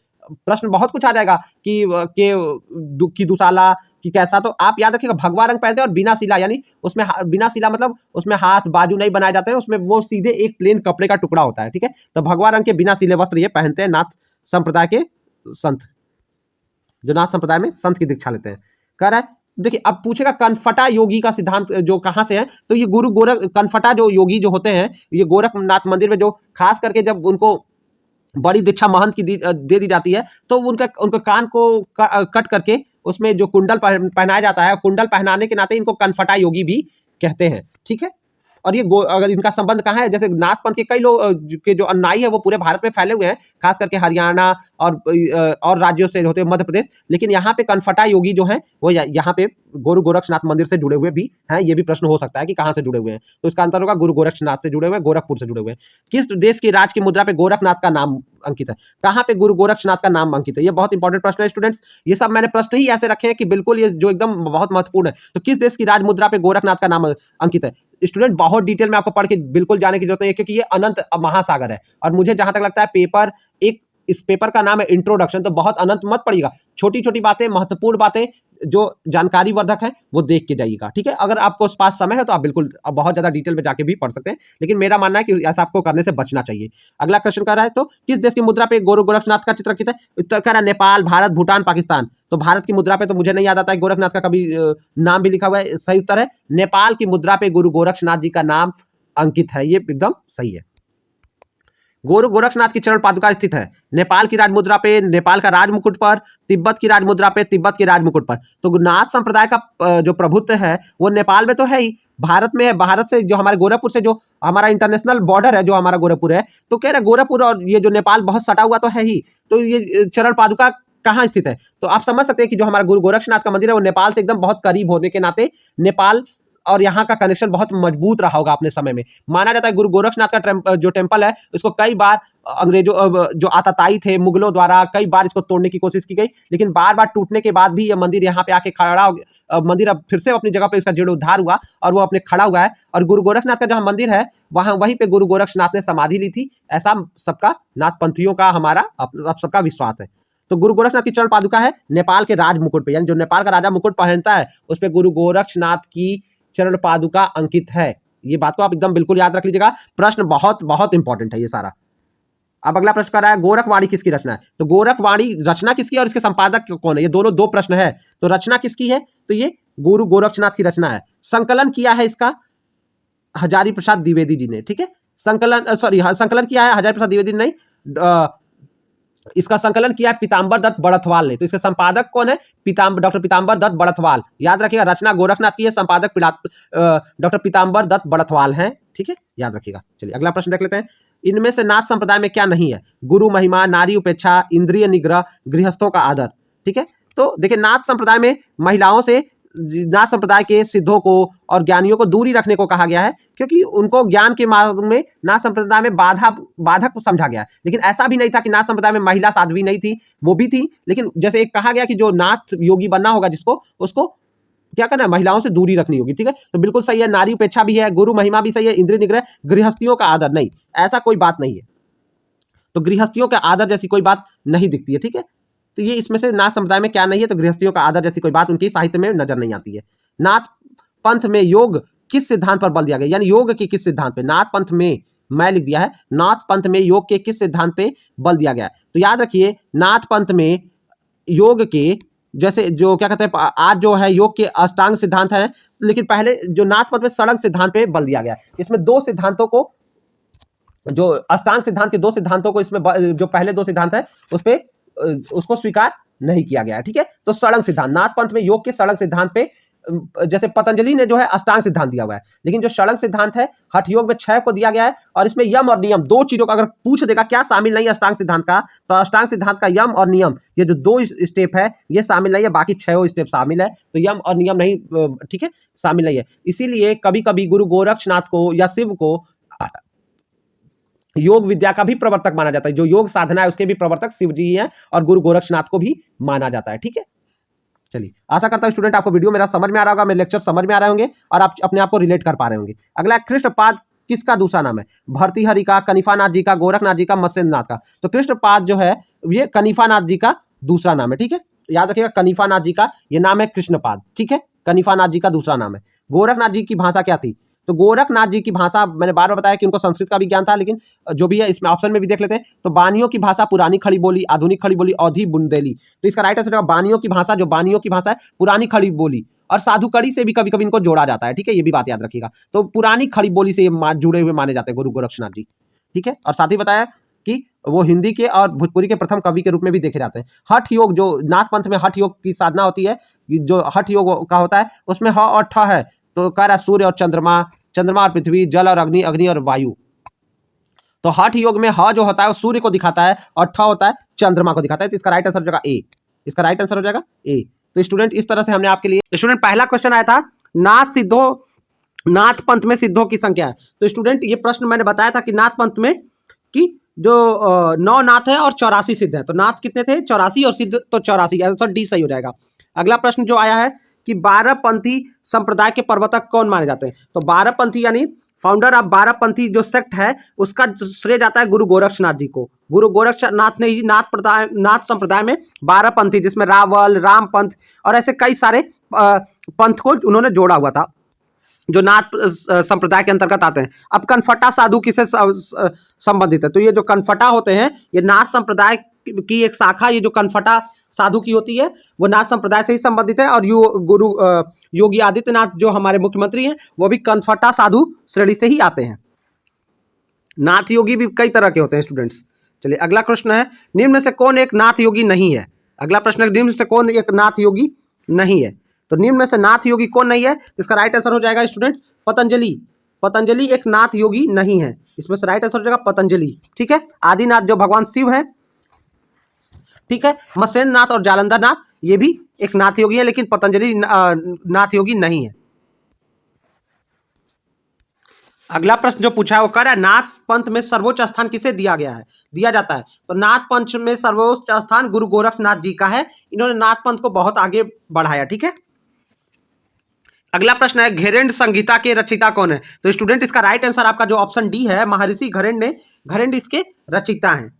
प्रश्न बहुत कुछ आ जाएगा कि दुशाला कि कैसा, तो आप याद रखिएगा भगवा रंग पहनते हैं और बिना सिला, यानी उसमें बिना सिला मतलब उसमें हाथ बाजू नहीं बनाए जाते हैं, उसमें वो सीधे एक प्लेन कपड़े का टुकड़ा होता है। ठीक है, तो भगवा रंग के बिना सिले वस्त्र ये पहनते हैं नाथ संप्रदाय के संत, जो नाथ संप्रदाय में संत की दीक्षा लेते हैं। कह रहा है देखिए, अब पूछेगा कनफटा योगी का सिद्धांत जो कहाँ से है? तो ये गुरु गोरख कनफटा जो योगी जो होते हैं, ये गोरखनाथ मंदिर में जो खास करके जब उनको बड़ी दीक्षा महंत की दे दी जाती है, तो उनके कान को कट करके उसमें जो कुंडल पहनाया जाता है, कुंडल पहनाने के नाते इनको कनफटा योगी भी कहते हैं। ठीक है, और ये अगर इनका संबंध कहाँ है, जैसे नाथ पंथ के कई लोग के जो अनुयायी है वो पूरे भारत में फैले हुए हैं, खास करके हरियाणा और राज्यों से होते हैं, मध्य प्रदेश, लेकिन यहाँ पे कनफटा योगी जो है वो यहाँ पे गुरु गोरक्षनाथ मंदिर से जुड़े हुए भी हैं। ये भी प्रश्न हो सकता है कि कहाँ से जुड़े हुए हैं, तो इसका आंसर होगा गुरु गोरक्षनाथ से जुड़े हुए हैं, गोरखपुर से जुड़े हुए हैं। किस देश की राज की मुद्रा पे गोरखनाथ का नाम अंकित है? कहाँ पे गुरु गोरक्षनाथ का नाम अंकित है? ये बहुत इंपॉर्टेंट प्रश्न है स्टूडेंट्स। ये सब मैंने प्रश्न ही ऐसे रखे हैं कि बिल्कुल ये जो एकदम बहुत महत्वपूर्ण है। तो किस देश की राज मुद्रा पे गोरखनाथ का नाम अंकित है? स्टूडेंट बहुत डिटेल में आपको पढ़ के बिल्कुल जाने की जरूरत नहीं है, क्योंकि ये अनंत महासागर है, और मुझे जहां तक लगता है पेपर इस पेपर का नाम है इंट्रोडक्शन, तो बहुत अनंत मत पढ़िएगा, छोटी छोटी बातें, महत्वपूर्ण बातें जो जानकारी वर्धक है वो देख के जाइएगा। ठीक है, अगर आपको पास समय है तो आप बिल्कुल बहुत ज्यादा डिटेल में जाके भी पढ़ सकते हैं, लेकिन मेरा मानना है कि ऐसा आपको करने से बचना चाहिए। अगला क्वेश्चन कर रहा है, तो किस देश की मुद्रा पे गुरु गोरखनाथ का चित्र अंकित है? उत्तर कह रहा है नेपाल, भारत, भूटान, पाकिस्तान। तो भारत की मुद्रा पे तो मुझे नहीं याद आता है गोरखनाथ का कभी नाम भी लिखा हुआ है, सही उत्तर है नेपाल की मुद्रा पे गुरु गोरक्षनाथ जी का नाम अंकित है, ये एकदम सही है। गुरु गोरक्षनाथ की चरण पादुका स्थित है नेपाल की राजमुद्रा पे, नेपाल का राजमुकुट पर, तिब्बत की राजमुद्रा पे, तिब्बत के राजमुकुट पर। तो नाथ संप्रदाय का जो प्रभुत्व है वो नेपाल में तो है ही, भारत में है। भारत से जो हमारे गोरखपुर से जो हमारा इंटरनेशनल बॉर्डर है, जो हमारा गोरखपुर है, तो कह रहे गोरखपुर और ये जो नेपाल बहुत सटा हुआ तो है ही, तो ये चरण पादुका कहाँ स्थित है? तो आप समझ सकते हैं कि जो हमारा गुरु गोरक्षनाथ का मंदिर है वो नेपाल से एकदम बहुत करीब होने के नाते नेपाल और यहाँ का कनेक्शन बहुत मजबूत रहा होगा अपने समय में। माना जाता है गुरु गोरक्षनाथ का जो टेम्पल है उसको कई बार अंग्रेजों जो आताताई थे मुगलों द्वारा कई बार इसको तोड़ने की कोशिश की गई, लेकिन बार बार टूटने के बाद भी यह मंदिर यहाँ पे आके खड़ा हो, मंदिर अब फिर से अपनी जगह पे इसका जीर्णोद्धार हुआ और वो अपने खड़ा हुआ है। और गुरु गोरक्षनाथ का जहाँ मंदिर है वहाँ वहीं पे गुरु गोरक्षनाथ ने समाधि ली थी, ऐसा सबका नाथ पंथियों का हमारा सबका विश्वास है। तो गुरु गोरक्षनाथ की चरण पादुका है नेपाल के राज मुकुट पे, यानी जो नेपाल का राजा मुकुट पहनता है उस पर गुरु गोरक्षनाथ की चरण पादुका अंकित है। ये बात को आप एकदम बिल्कुल याद रख लीजिएगा, प्रश्न बहुत बहुत इंपॉर्टेंट है ये सारा। अब अगला प्रश्न कर रहा है गोरखवाणी किसकी रचना है। तो गोरखवाणी रचना किसकी और इसके संपादक कौन है, ये दोनों दो प्रश्न है। तो रचना किसकी है, तो ये गुरु गोरक्षनाथ की रचना है। संकलन किया है इसका हजारी प्रसाद द्विवेदी जी ने, ठीक है। संकलन किया है हजारी प्रसाद द्विवेदी नहीं, इसका संकलन किया है पीताम्बर दत्त बड़थवाल ने। तो इसके संपादक कौन है, डॉक्टर पीताम्बर दत्त बड़थवाल। याद रखिएगा, रचना गोरखनाथ की है, संपादक डॉक्टर पीताम्बर दत्त बड़थवाल हैं, ठीक है, याद रखिएगा। चलिए अगला प्रश्न देख लेते हैं। इनमें से नाथ संप्रदाय में क्या नहीं है, गुरु महिमा, नारी उपेक्षा, इंद्रिय निग्रह, गृहस्थों का आदर, ठीक है। तो देखिए नाथ संप्रदाय में महिलाओं से नाथ संप्रदाय के सिद्धों को और ज्ञानियों को दूरी रखने को कहा गया है, क्योंकि उनको ज्ञान के मार्ग में नाथ संप्रदाय में बाधक को समझा गया है। लेकिन ऐसा भी नहीं था कि नाथ संप्रदाय में महिला साध्वी नहीं थी, वो भी थी। लेकिन जैसे एक कहा गया कि जो नाथ योगी बनना होगा जिसको, उसको क्या करना है, महिलाओं से दूरी रखनी होगी, ठीक है। तो बिल्कुल सही है, नारी उपेक्षा भी है, गुरु महिमा भी सही है, इंद्रिय निग्रह, गृहस्थियों का आदर नहीं, ऐसा कोई बात नहीं है। तो गृहस्थियों का आदर जैसी कोई बात नहीं दिखती है, ठीक है। तो ये इसमें से नाथ संप्रदाय में क्या नहीं है, तो गृहस्थियों का आदर जैसी कोई बात उनकी साहित्य में नजर नहीं आती है। नाथ पंथ में योग किस सिद्धांत पर बल दिया गया, यानी योग के किस सिद्धांत पे, नाथ पंथ में, मैं लिख दिया है, नाथ पंथ में योग के किस सिद्धांत पे बल दिया गया है। तो याद रखिए नाथ पंथ में योग के, जैसे जो क्या कहते हैं, आज जो है योग के अष्टांग सिद्धांत है, लेकिन पहले जो नाथ पंथ में षडंग सिद्धांत पे बल दिया गया है। इसमें दो सिद्धांतों को, जो अष्टांग सिद्धांत के दो सिद्धांतों को, इसमें जो पहले दो सिद्धांत है उस पे उसको स्वीकार नहीं किया गया है, ठीक है। तो षडंग सिद्धांत, नाथ पंथ में योग के षडंग सिद्धांत पे, जैसे पतंजलि ने जो है अष्टांग सिद्धांत दिया हुआ है, लेकिन जो षडंग सिद्धांत है हठ योग में 6 को दिया गया है। और इसमें यम और नियम दो चीजों का अगर पूछ देगा क्या शामिल नहीं है अष्टांग सिद्धांत का, तो अष्टांग सिद्धांत का यम और नियम, ये जो 2 स्टेप है ये शामिल नहीं है, बाकी 6 स्टेप शामिल है। तो यम और नियम नहीं, ठीक है, शामिल नहीं है। इसीलिए कभी कभी गुरु गोरक्षनाथ को या शिव को योग विद्या का भी प्रवर्तक माना जाता है, जो योग साधना है उसके भी प्रवर्तक शिव जी हैं, और गुरु गोरक्षनाथ को भी माना जाता है, ठीक है। चलिए आशा करता हूं स्टूडेंट आपको वीडियो मेरा समझ में आ रहा होगा, मेरे लेक्चर समझ में आ रहे होंगे और आप अपने आप को रिलेट कर पा रहे होंगे। अगला, कृष्णपाद किसका दूसरा नाम है, भर्तृहरि का, कनिफानाथ जी का, गोरखनाथ जी का, मत्स्येंद्रनाथ का। तो कृष्णपाद जो है ये कनिफानाथ जी का दूसरा नाम है, ठीक है, याद रखिएगा कनिफानाथ जी का ये नाम है कृष्णपाद, ठीक है, कनिफानाथ जी का दूसरा नाम है। गोरखनाथ जी की भाषा क्या थी, तो गोरखनाथ जी की भाषा, मैंने बार बार बताया कि उनको संस्कृत का भी ज्ञान था, लेकिन जो भी है इसमें ऑप्शन में भी देख लेते हैं। तो बानियों की भाषा पुरानी खड़ी बोली, आधुनिक खड़ी बोली, अवधी बुंदेली। तो इसका राइट आंसर होगा बानियों की भाषा, जो बानियों की भाषा है पुरानी खड़ी बोली, और साधु कड़ी से भी कभी कभी इनको जोड़ा जाता है, ठीक है, ये भी बात याद रखिएगा। तो पुरानी खड़ी बोली से जुड़े हुए माने जाते हैं गुरु गोरक्षनाथ जी, ठीक है। और साथ ही बताया कि वो हिंदी के और भोजपुरी के प्रथम कवि के रूप में भी देखे जाते हैं। हठ योग, जो नाथ पंथ में हठ योग की साधना होती है, जो हठ योग का होता है उसमें ह और ठ है, तो कह रहा सूर्य और चंद्रमा, चंद्रमा और पृथ्वी, जल और अग्नि, अग्नि और वायु। तो हठ योग में ह जो होता है वो सूर्य को दिखाता है और ठ होता है चंद्रमा को दिखाता है। तो इसका राइट आंसर हो जाएगा ए, इसका राइट आंसर हो जाएगा ए। तो स्टूडेंट इस तरह से हमने आपके लिए, स्टूडेंट पहला क्वेश्चन आया था नाथ पंथ में सिद्धों की संख्या है। तो स्टूडेंट ये प्रश्न मैंने बताया था कि नाथ पंथ में कि जो 9 नाथ है और 84 सिद्ध है। तो नाथ कितने थे, 84, और सिद्ध तो 84, आंसर डी सही हो जाएगा। अगला प्रश्न जो आया है कि 12पंथी संप्रदाय के प्रवर्तक कौन माने जाते हैं। तो 12पंथी यानी फाउंडर ऑफ 12पंथी जो सेक्ट है उसका श्रेय जाता है गुरु गोरक्षनाथ जी को। गुरु गोरक्षनाथ ने ही नाथ संप्रदाय में 12पंथी, जिसमें रावल, राम पंथ और ऐसे कई सारे पंथ को उन्होंने जोड़ा हुआ था, जो नाथ संप्रदाय के अंतर्गत आते हैं। अब कनफटा साधु किससे संबंधित है, तो ये जो कनफटा होते हैं ये नाथ संप्रदाय की एक शाखा, ये जो कनफटा साधु की होती है वो नाथ संप्रदाय से ही संबंधित है। और गुरु योगी आदित्यनाथ जो हमारे मुख्यमंत्री हैं वो भी कनफटा साधु श्रेणी से ही आते हैं। नाथ योगी भी कई तरह के होते हैं स्टूडेंट्स। चलिए अगला प्रश्न है, निम्न में से कौन एक नाथ योगी नहीं है। अगला प्रश्न है, निम्न में से कौन एक नाथ योगी नहीं है। तो निम्न में से नाथ योगी कौन नहीं है, इसका राइट आंसर हो जाएगा स्टूडेंट पतंजलि। पतंजलि एक नाथ योगी नहीं है, इसमें से राइट आंसर हो जाएगा पतंजलि, ठीक है। आदिनाथ जो भगवान शिव है, ठीक है। मत्स्येंद्रनाथ और जालंधरनाथ ये भी एक नाथ योगी है, लेकिन पतंजलि नाथ योगी नहीं है। अगला प्रश्न जो पूछा है वो कह रहा है नाथ पंथ में सर्वोच्च स्थान किसे दिया जाता है। तो नाथ पंथ में सर्वोच्च स्थान गुरु गोरखनाथ जी का है, इन्होंने नाथ पंथ को बहुत आगे बढ़ाया, ठीक है। अगला प्रश्न है, घेरेंड संहिता के रचयिता कौन है। तो स्टूडेंट इसका राइट आंसर आपका जो ऑप्शन डी है, महर्षि घेरेंड इसके रचयिता हैं।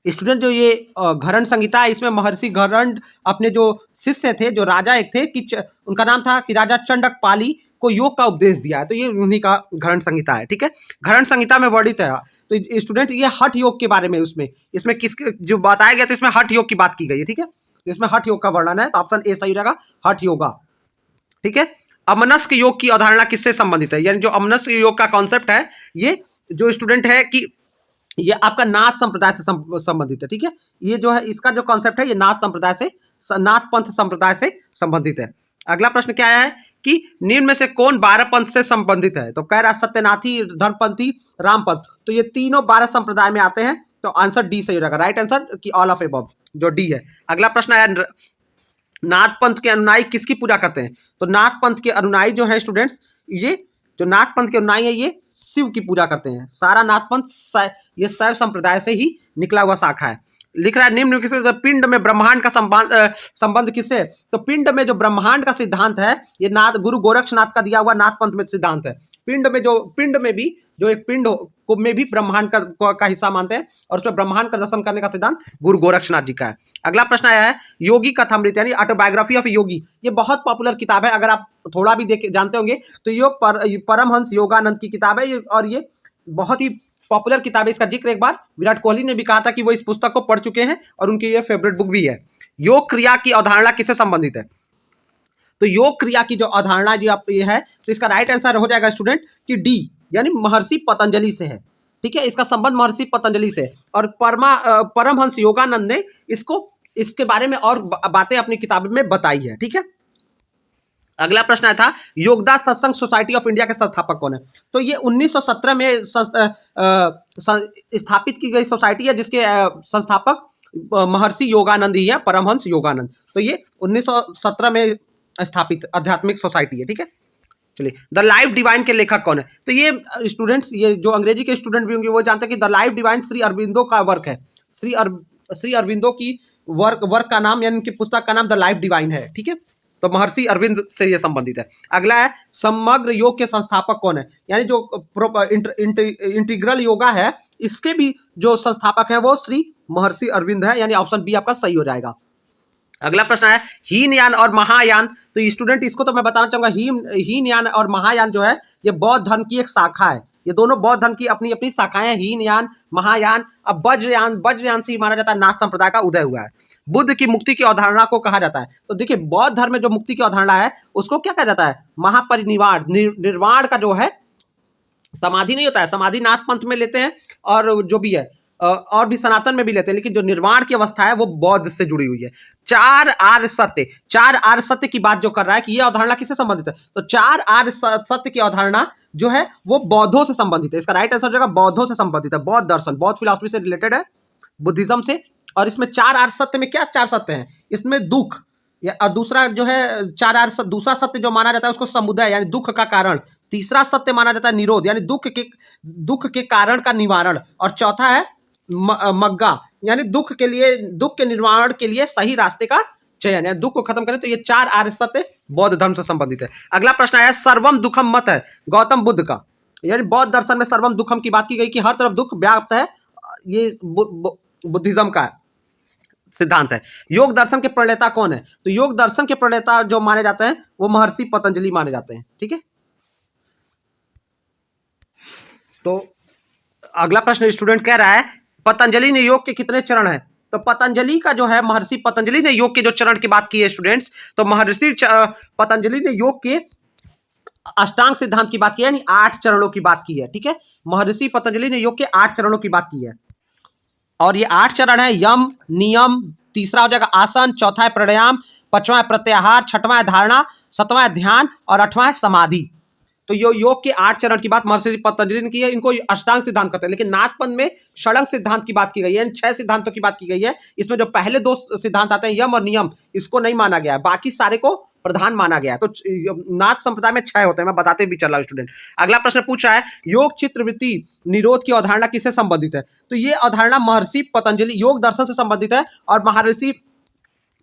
स्टूडेंट जो ये घरंड संहिता है, इसमें महर्षि घरंड अपने जो शिष्य थे, जो राजा एक थे कि उनका नाम था कि राजा चंडकपाली को योग का उपदेश दिया है, तो ये उन्हीं का घरंड संहिता है, ठीक है। घरंड संहिता में वर्णित है तो स्टूडेंट ये हठ योग के बारे में इसमें किसके जो बताया गया, तो इसमें हठ योग की बात की गई है। ठीक है, इसमें हठ योग का वर्णन है, तो ऑप्शन ए सही रहेगा, हठ योगा। ठीक है, अमनस्क योग की अवधारणा किससे संबंधित है, यानी जो अमनस्क योग का कॉन्सेप्ट है, ये जो स्टूडेंट है कि ये आपका नाथ संप्रदाय से संबंधित है। ठीक है, ये जो है इसका जो कॉन्सेप्ट है ये नाथ संप्रदाय से, नाथ पंथ संप्रदाय से संबंधित है। अगला प्रश्न क्या है कि निम्न में से कौन 12 पंथ से संबंधित है, तो कह रहा है सत्यनाथी, धर्मपंथी, रामपंथ, तो ये तीनों 12 संप्रदाय में आते हैं, तो आंसर डी सही रहेगा, राइट आंसर कि ऑल ऑफ एबव, जो डी है। अगला प्रश्न आया, नाथ पंथ के अनुयायी किसकी पूजा करते हैं, तो नाथ पंथ के अनुयायी जो है स्टूडेंट्स, ये जो नाथ पंथ के अनुयायी है ये शिव की पूजा करते हैं। सारा नाथ पंथ ये शैव संप्रदाय से ही निकला हुआ शाखा है। लिख रहा है निम्न किससे, पिंड में ब्रह्मांड का संबंध किससे, तो पिंड में जो ब्रह्मांड का सिद्धांत है ये नाथ गुरु गोरक्षनाथ का दिया हुआ नाथ पंथ में सिद्धांत है। पिंड में भी जो एक पिंड को में भी ब्रह्मांड का हिस्सा मानते हैं, और उसमें ब्रह्मांड का दर्शन करने का सिद्धांत गुरु गोरक्षनाथ जी का है। अगला प्रश्न आया है, योगी कथामृत यानी ऑटोबायोग्राफी ऑफ योगी, ये बहुत पॉपुलर किताब है, अगर आप थोड़ा भी देख जानते होंगे तो ये परमहंस योगानंद की किताब है, और ये बहुत ही पॉपुलर किताब है। इसका जिक्र एक बार विराट कोहली ने भी कहा था कि वो इस पुस्तक को पढ़ चुके हैं और उनकी ये फेवरेट बुक भी है। योग क्रिया की अवधारणा किससे संबंधित है, तो योग क्रिया की जो अवधारणा जो आप ये है, तो इसका राइट आंसर हो जाएगा स्टूडेंट कि डी, यानी महर्षि पतंजलि से है। ठीक है, इसका संबंध महर्षि पतंजलि से, और परमहंस योगानंद ने इसके बारे में और बातें अपनी किताब में बताई है। ठीक है, अगला प्रश्न आया था, योगदास सत्संग सोसाइटी ऑफ इंडिया के संस्थापक कौन है, तो ये 1917 में स्थापित की गई सोसाइटी है, जिसके संस्थापक महर्षि योगानंद ही है, परमहंस योगानंद। तो ये 1917 में स्थापित आध्यात्मिक सोसाइटी है। ठीक है, चलिए, द लाइफ डिवाइन के लेखक कौन है, तो ये स्टूडेंट्स, ये जो अंग्रेजी के स्टूडेंट भी होंगे वो जानते हैं कि the life divine Shri Aurobindo का वर्क है। श्री अरविंदो की वर्क का नाम, यानी उनकी पुस्तक का नाम द लाइफ डिवाइन है। ठीक है, तो महर्षि अरविंद से ये संबंधित है। अगला है, समग्र योग के संस्थापक कौन है, यानी जो इंटीग्रल योगा है इसके भी जो संस्थापक है वो श्री महर्षि अरविंद है, यानी ऑप्शन बी आपका सही हो जाएगा। अगला प्रश्न है, हीनयान और महायान, तो स्टूडेंट इसको तो मैं बताना चाहूंगा, हीनयान और महायान जो है ये बौद्ध धर्म की एक शाखा है। ये दोनों बौद्ध धर्म की अपनी अपनी शाखाएं हैं, हीनयान, महायान। अब वज्रयान से माना जाता है नाथ संप्रदाय का उदय हुआ है। बुद्ध की मुक्ति की अवधारणा को कहा जाता है, तो देखिए बौद्ध धर्म में जो मुक्ति की अवधारणा है उसको क्या कहा जाता है, महापरिनिर्वाण। निर्वाण का जो है समाधि नहीं होता है, समाधि नाथ पंथ में लेते हैं और जो भी है और भी सनातन में भी लेते हैं, लेकिन जो निर्वाण की अवस्था है वो बौद्ध से जुड़ी हुई है। चार आर्य सत्य की बात जो कर रहा है कि यह अवधारणा किससे संबंधित है, तो चार आर्य सत्य की अवधारणा जो है वो बौद्धों से संबंधित है। इसका राइट आंसर जो है बौद्धों से संबंधित है, बौद्ध दर्शन, बौद्ध फिलॉसफी से रिलेटेड है, बुद्धिज्म से। और इसमें चार आर्य सत्य में क्या चार सत्य हैं, इसमें दुख, और दूसरा जो है चार आर्य, दूसरा सत्य जो माना जाता है उसको समुदय यानी दुख का कारण, तीसरा सत्य माना जाता है निरोध यानी दुख के कारण का निवारण, और चौथा है मग्गा यानी दुख के निर्माण के लिए सही रास्ते का चयन, यानी दुख को खत्म करें। तो ये चार आर्य सत्य बौद्ध धर्म से संबंधित है। अगला प्रश्न आया, सर्वम दुखम मत है गौतम बुद्ध का, यानी बौद्ध दर्शन में सर्वम दुखम की बात की गई कि हर तरफ दुख व्याप्त है, ये बुद्धिज्म का सिद्धांत है। योग दर्शन के प्रणेता कौन है, तो योग दर्शन के प्रणेता जो माने जाते हैं वो महर्षि पतंजलि माने जाते हैं। ठीक है, तो अगला प्रश्न स्टूडेंट कह रहा है, पतंजलि ने योग के कितने चरण हैं, तो पतंजलि का जो है, महर्षि पतंजलि ने योग के जो चरण की बात की है स्टूडेंट्स, तो महर्षि पतंजलि ने योग के अष्टांग सिद्धांत की बात की है, यानी 8 चरणों की बात की है। ठीक है, महर्षि पतंजलि ने योग के 8 चरणों की बात की है, और ये 8 चरण है, यम, नियम, तीसरा हो जाएगा आसन, चौथा है प्राणायाम, पांचवा है प्रत्याहार, छठवां है धारणा, सातवां है ध्यान, और 8वां है समाधि। तो योग के 8 चरण की बात महर्षि पतंजलि ने की है, इनको अष्टांग सिद्धांत कहते हैं। लेकिन नाथपंथ में षडंग सिद्धांत की बात की गई है, यानी 6 सिद्धांतों की बात की गई है। इसमें जो पहले 2 सिद्धांत आते हैं, यम और नियम, इसको नहीं माना गया है, बाकी सारे को प्रधान माना गया है। तो नाथ संप्रदाय में 6 होते हैं, मैं बताते भी चला स्टूडेंट। अगला प्रश्न पूछ रहा है, योग चित्रवृत्ति निरोध की अवधारणा किससे संबंधित है, तो ये अवधारणा महर्षि पतंजलि योग दर्शन से संबंधित है, और महर्षि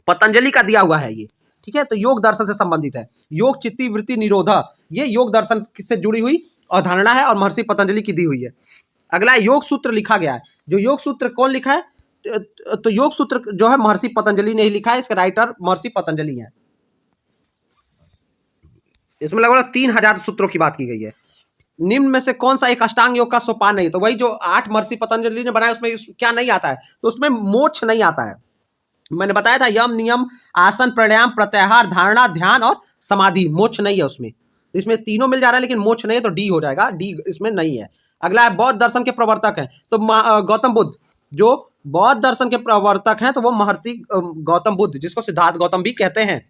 पतंजलि का दिया हुआ है ये। ठीक है, तो योग दर्शन से संबंधित है। योग चित्ती वृत्ति निरोध, ये योग दर्शन किससे जुड़ी हुई अवधारणा है और महर्षि पतंजलि की दी हुई है। अगला योग सूत्र लिखा गया है, जो योग सूत्र कौन लिखा है, तो योग सूत्र जो है महर्षि पतंजलि ने ही लिखा है, इसके राइटर महर्षि पतंजलि है। इसमें लगभग 3000 सूत्रों की बात की गई है। निम्न में से कौन सा एक अष्टांग योग का सोपान नहीं? तो वही जो 8 महर्षि पतंजलि ने बनाया उसमें क्या नहीं आता है? तो उसमें मोक्ष नहीं आता है। मैंने बताया था यम, नियम, आसन, प्राणायाम, प्रत्याहार, धारणा, ध्यान और समाधि, मोक्ष नहीं है उसमें। इसमें तीनों मिल जा रहा है लेकिन मोक्ष नहीं है, तो डी हो जाएगा, डी इसमें नहीं है। अगला है बौद्ध दर्शन के प्रवर्तक है, तो गौतम बुद्ध जो बौद्ध दर्शन के प्रवर्तक हैं तो वो महर्षि गौतम बुद्ध, जिसको सिद्धार्थ गौतम भी कहते हैं।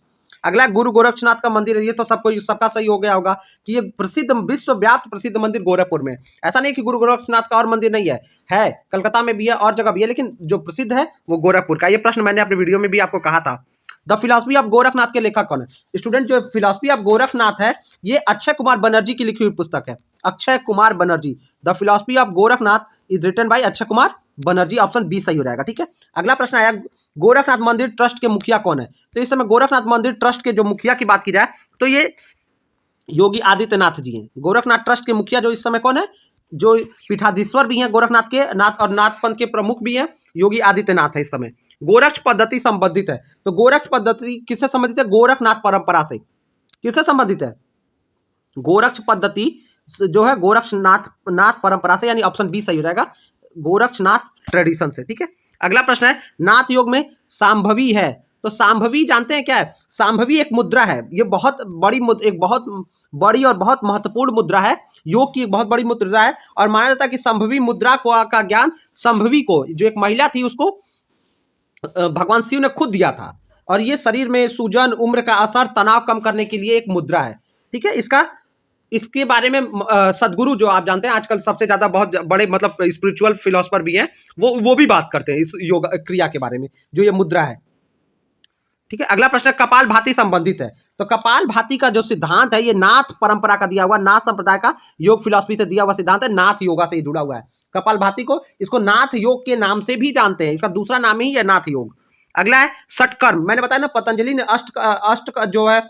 अगला गुरु गोरक्षनाथ का मंदिर है, ये तो सबको सबका सही हो गया होगा कि ये प्रसिद्ध विश्वव्याप्त प्रसिद्ध मंदिर गोरखपुर में। ऐसा नहीं कि गुरु गोरक्षनाथ का और मंदिर नहीं है कलकत्ता में भी है और जगह भी है, लेकिन जो प्रसिद्ध है वो गोरखपुर का। ये प्रश्न मैंने अपने वीडियो में भी आपको कहा था। द फिलॉसफी ऑफ गोरखनाथ के लेखक कौन है? स्टूडेंट जो फिलॉसफी ऑफ गोरखनाथ है ये अक्षय कुमार बनर्जी की लिखी हुई पुस्तक है। Akshay Kumar Banerjee, the philosophy of Gorakhnath is written by Akshay Kumar Banerjee, option B सही हो जाएगा। ठीक है, अगला प्रश्न आया गोरखनाथ मंदिर ट्रस्ट के मुखिया कौन है? तो इस समय गोरखनाथ मंदिर ट्रस्ट के जो मुखिया की बात की जाए तो ये योगी आदित्यनाथ जी हैं। गोरखनाथ ट्रस्ट के मुखिया जो इस समय कौन है? जो पीठाधीश्वर भी हैं गोरखनाथ के, नाथ और नाथ पंथ के प्रमुख भी हैं, योगी आदित्यनाथ है इस समय। गोरक्ष पद्धति संबंधित है, तो गोरक्ष पद्धति किससे संबंधित है? गोरखनाथ परंपरा से। किससे संबंधित है? गोरक्ष पद्धति जो है गोरक्षनाथ नाथ परंपरा से, यानी ऑप्शन बी सही हो जाएगा, गोरक्षनाथ ट्रेडिशन से। ठीक है, अगला प्रश्न है नाथ योग में सांभवी है, तो सांभवी जानते हैं क्या है? सांभवी एक मुद्रा है, ये बहुत बड़ी एक बहुत बड़ी और बहुत महत्वपूर्ण मुद्रा है, योग की एक बहुत बड़ी मुद्रा है, और माना जाता है कि संभवी मुद्रा को का ज्ञान संभवी को, जो एक महिला थी, उसको भगवान शिव ने खुद दिया था, और ये शरीर में सूजन, उम्र का असर, तनाव कम करने के लिए एक मुद्रा है। ठीक है, इसके बारे में सदगुरु जो आप जानते हैं आजकल सबसे ज्यादा बहुत बड़े मतलब स्पिरिचुअल फिलोसफर भी हैं, वो भी बात करते हैं इस योग क्रिया के बारे में, जो ये मुद्रा है। ठीक है, अगला प्रश्न कपाल भाती संबंधित है, तो कपाल भाती का जो सिद्धांत है ये नाथ परंपरा का दिया हुआ, नाथ संप्रदाय का योग फिलॉसफी से दिया हुआ सिद्धांत है, नाथ योगा से जुड़ा हुआ है। कपाल भाती को इसको नाथ योग के नाम से भी जानते हैं, इसका दूसरा नाम ही है नाथ योग। अगला है षटकर्म, मैंने बताया ना पतंजलि ने अष्ट का जो है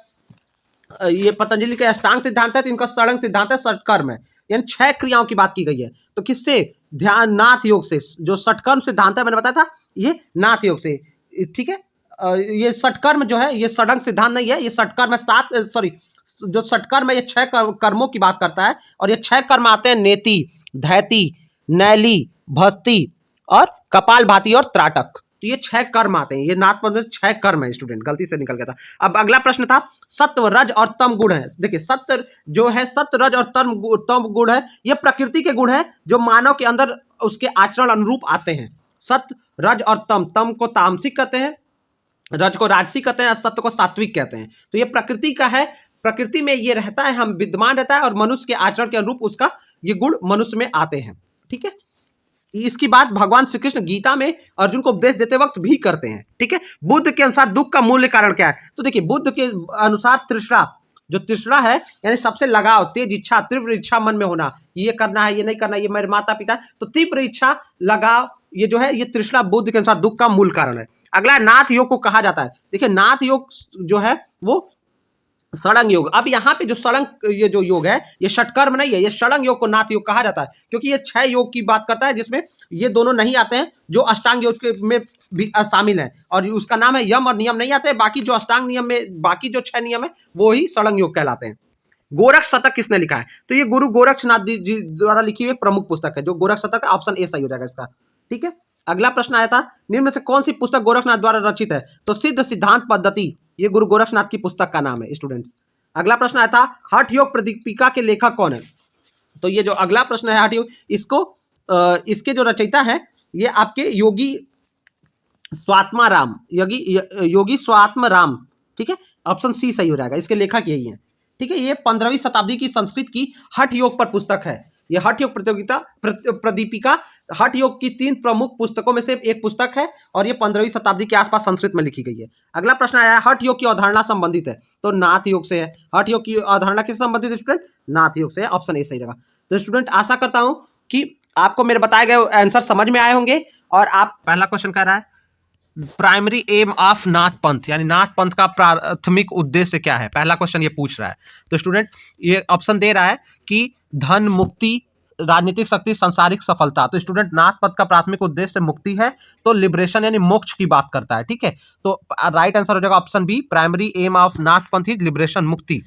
ये पतंजलि के अष्टांग सिद्धांत है, तो इनका षडंग सिद्धांत है षटकर्म है, यानी 6 क्रियाओं की बात की गई है। तो किससे? ध्यान नाथ योग से। जो षटकर्म सिद्धांत है मैंने बताया था ये नाथ योग से। ठीक है, ये षटकर्म जो है ये षडंग सिद्धांत नहीं है, ये षटकर्म है, जो षटकर्म है ये 6 कर्मों की बात करता है, और ये 6 कर्म आते हैं नेति, धैति, नैली, भस्ती और कपाल भाती और त्राटक। तो ये 6 कर्म आते हैं, ये नाथ पंथ में 6 कर्म है। स्टूडेंट गलती से निकल गया था। अब अगला प्रश्न था सत्व, रज और तम गुण है। देखिए सत्व जो है, सत्व, रज और तम गुण है, ये प्रकृति के गुण है जो मानव के अंदर उसके आचरण अनुरूप आते हैं। सत्व, रज और तम को तामसिक कहते हैं, रज को राजसिक कहते हैं, सत्व को सात्विक कहते हैं। तो ये प्रकृति का है, प्रकृति में ये रहता है, हम विद्यमान रहता है, और मनुष्य के आचरण के अनुरूप उसका ये गुण मनुष्य में आते हैं। ठीक है, इसकी बात भगवान श्री कृष्ण गीता में अर्जुन को उपदेश देते वक्त भी करते हैं। ठीक है, बुद्ध के अनुसार दुख का मूल्य कारण क्या है? तो देखिए बुद्ध के अनुसार तृष्णा, जो तृष्णा है यानी सबसे लगाव, तेज इच्छा, तीव्र इच्छा मन में होना, ये करना है, ये नहीं करना, ये मेरे माता पिता, तो तीव्र इच्छा, लगाव, ये जो है ये तृष्णा बुद्ध के अनुसार दुख का मूल कारण है। अगला नाथ योग को कहा जाता है, देखिए नाथ योग जो है वो षडंग योग। अब यहाँ पे जो षडंग ये जो योग है ये षटकर्म नहीं है, ये षडंग योग को नाथ योग कहा जाता है, क्योंकि ये 6 योग की बात करता है जिसमें ये दोनों नहीं आते हैं जो अष्टांग योग में भी शामिल है, और उसका नाम है यम और नियम नहीं आते हैं, बाकी जो अष्टांग नियम में बाकी जो 6 नियम है वो ही षडंग योग कहलाते हैं। गोरक्ष शतक किसने लिखा है? तो ये गुरु गोरक्षनाथ जी द्वारा लिखी हुई प्रमुख पुस्तक है, जो गोरक्ष शतक, ऑप्शन ए सही हो जाएगा इसका। ठीक है, अगला प्रश्न आया था निम्न में से कौन सी पुस्तक गोरखनाथ द्वारा रचित है? तो सिद्ध सिद्धांत पद्धति, ये गुरु गोरक्षनाथ की पुस्तक का नाम है स्टूडेंट्स। अगला प्रश्न आया था हठ योग प्रदीपिका के लेखक कौन है? तो ये जो अगला प्रश्न है हठ योग, इसके जो रचयिता है ये आपके योगी स्वात्मा राम, योगी स्वात्म राम। ठीक है, ऑप्शन सी सही हो जाएगा, इसके लेखक यही है। ठीक है, ये 15वीं शताब्दी की संस्कृत की हठ योग पर पुस्तक है। ये हठ योग प्रदीपिका हठ योग की 3 प्रमुख पुस्तकों में से एक पुस्तक है, और ये 15वीं शताब्दी के आसपास संस्कृत में लिखी गई है। अगला प्रश्न आया हठ योग की अवधारणा संबंधित है, तो नाथ योग से है। हठ योग की अवधारणा किससे संबंधित है स्टूडेंट? नाथ योग से है, ऑप्शन ए सही रहेगा। तो स्टूडेंट आशा करता हूं कि आपको मेरे बताए गए आंसर समझ में आए होंगे, और आप पहला क्वेश्चन कह रहा है प्राइमरी एम ऑफ नाथ पंथ, यानी नाथ पंथ का प्राथमिक उद्देश्य क्या है, पहला क्वेश्चन ये पूछ रहा है। तो स्टूडेंट ये ऑप्शन दे रहा है कि धन, मुक्ति, राजनीतिक शक्ति, सांसारिक सफलता। तो स्टूडेंट नाथ पंथ का प्राथमिक उद्देश्य मुक्ति है, तो लिबरेशन यानी मोक्ष की बात करता है। ठीक है, तो राइट आंसर हो जाएगा option B, primary aim of Nath Panth is liberation, मुक्ति।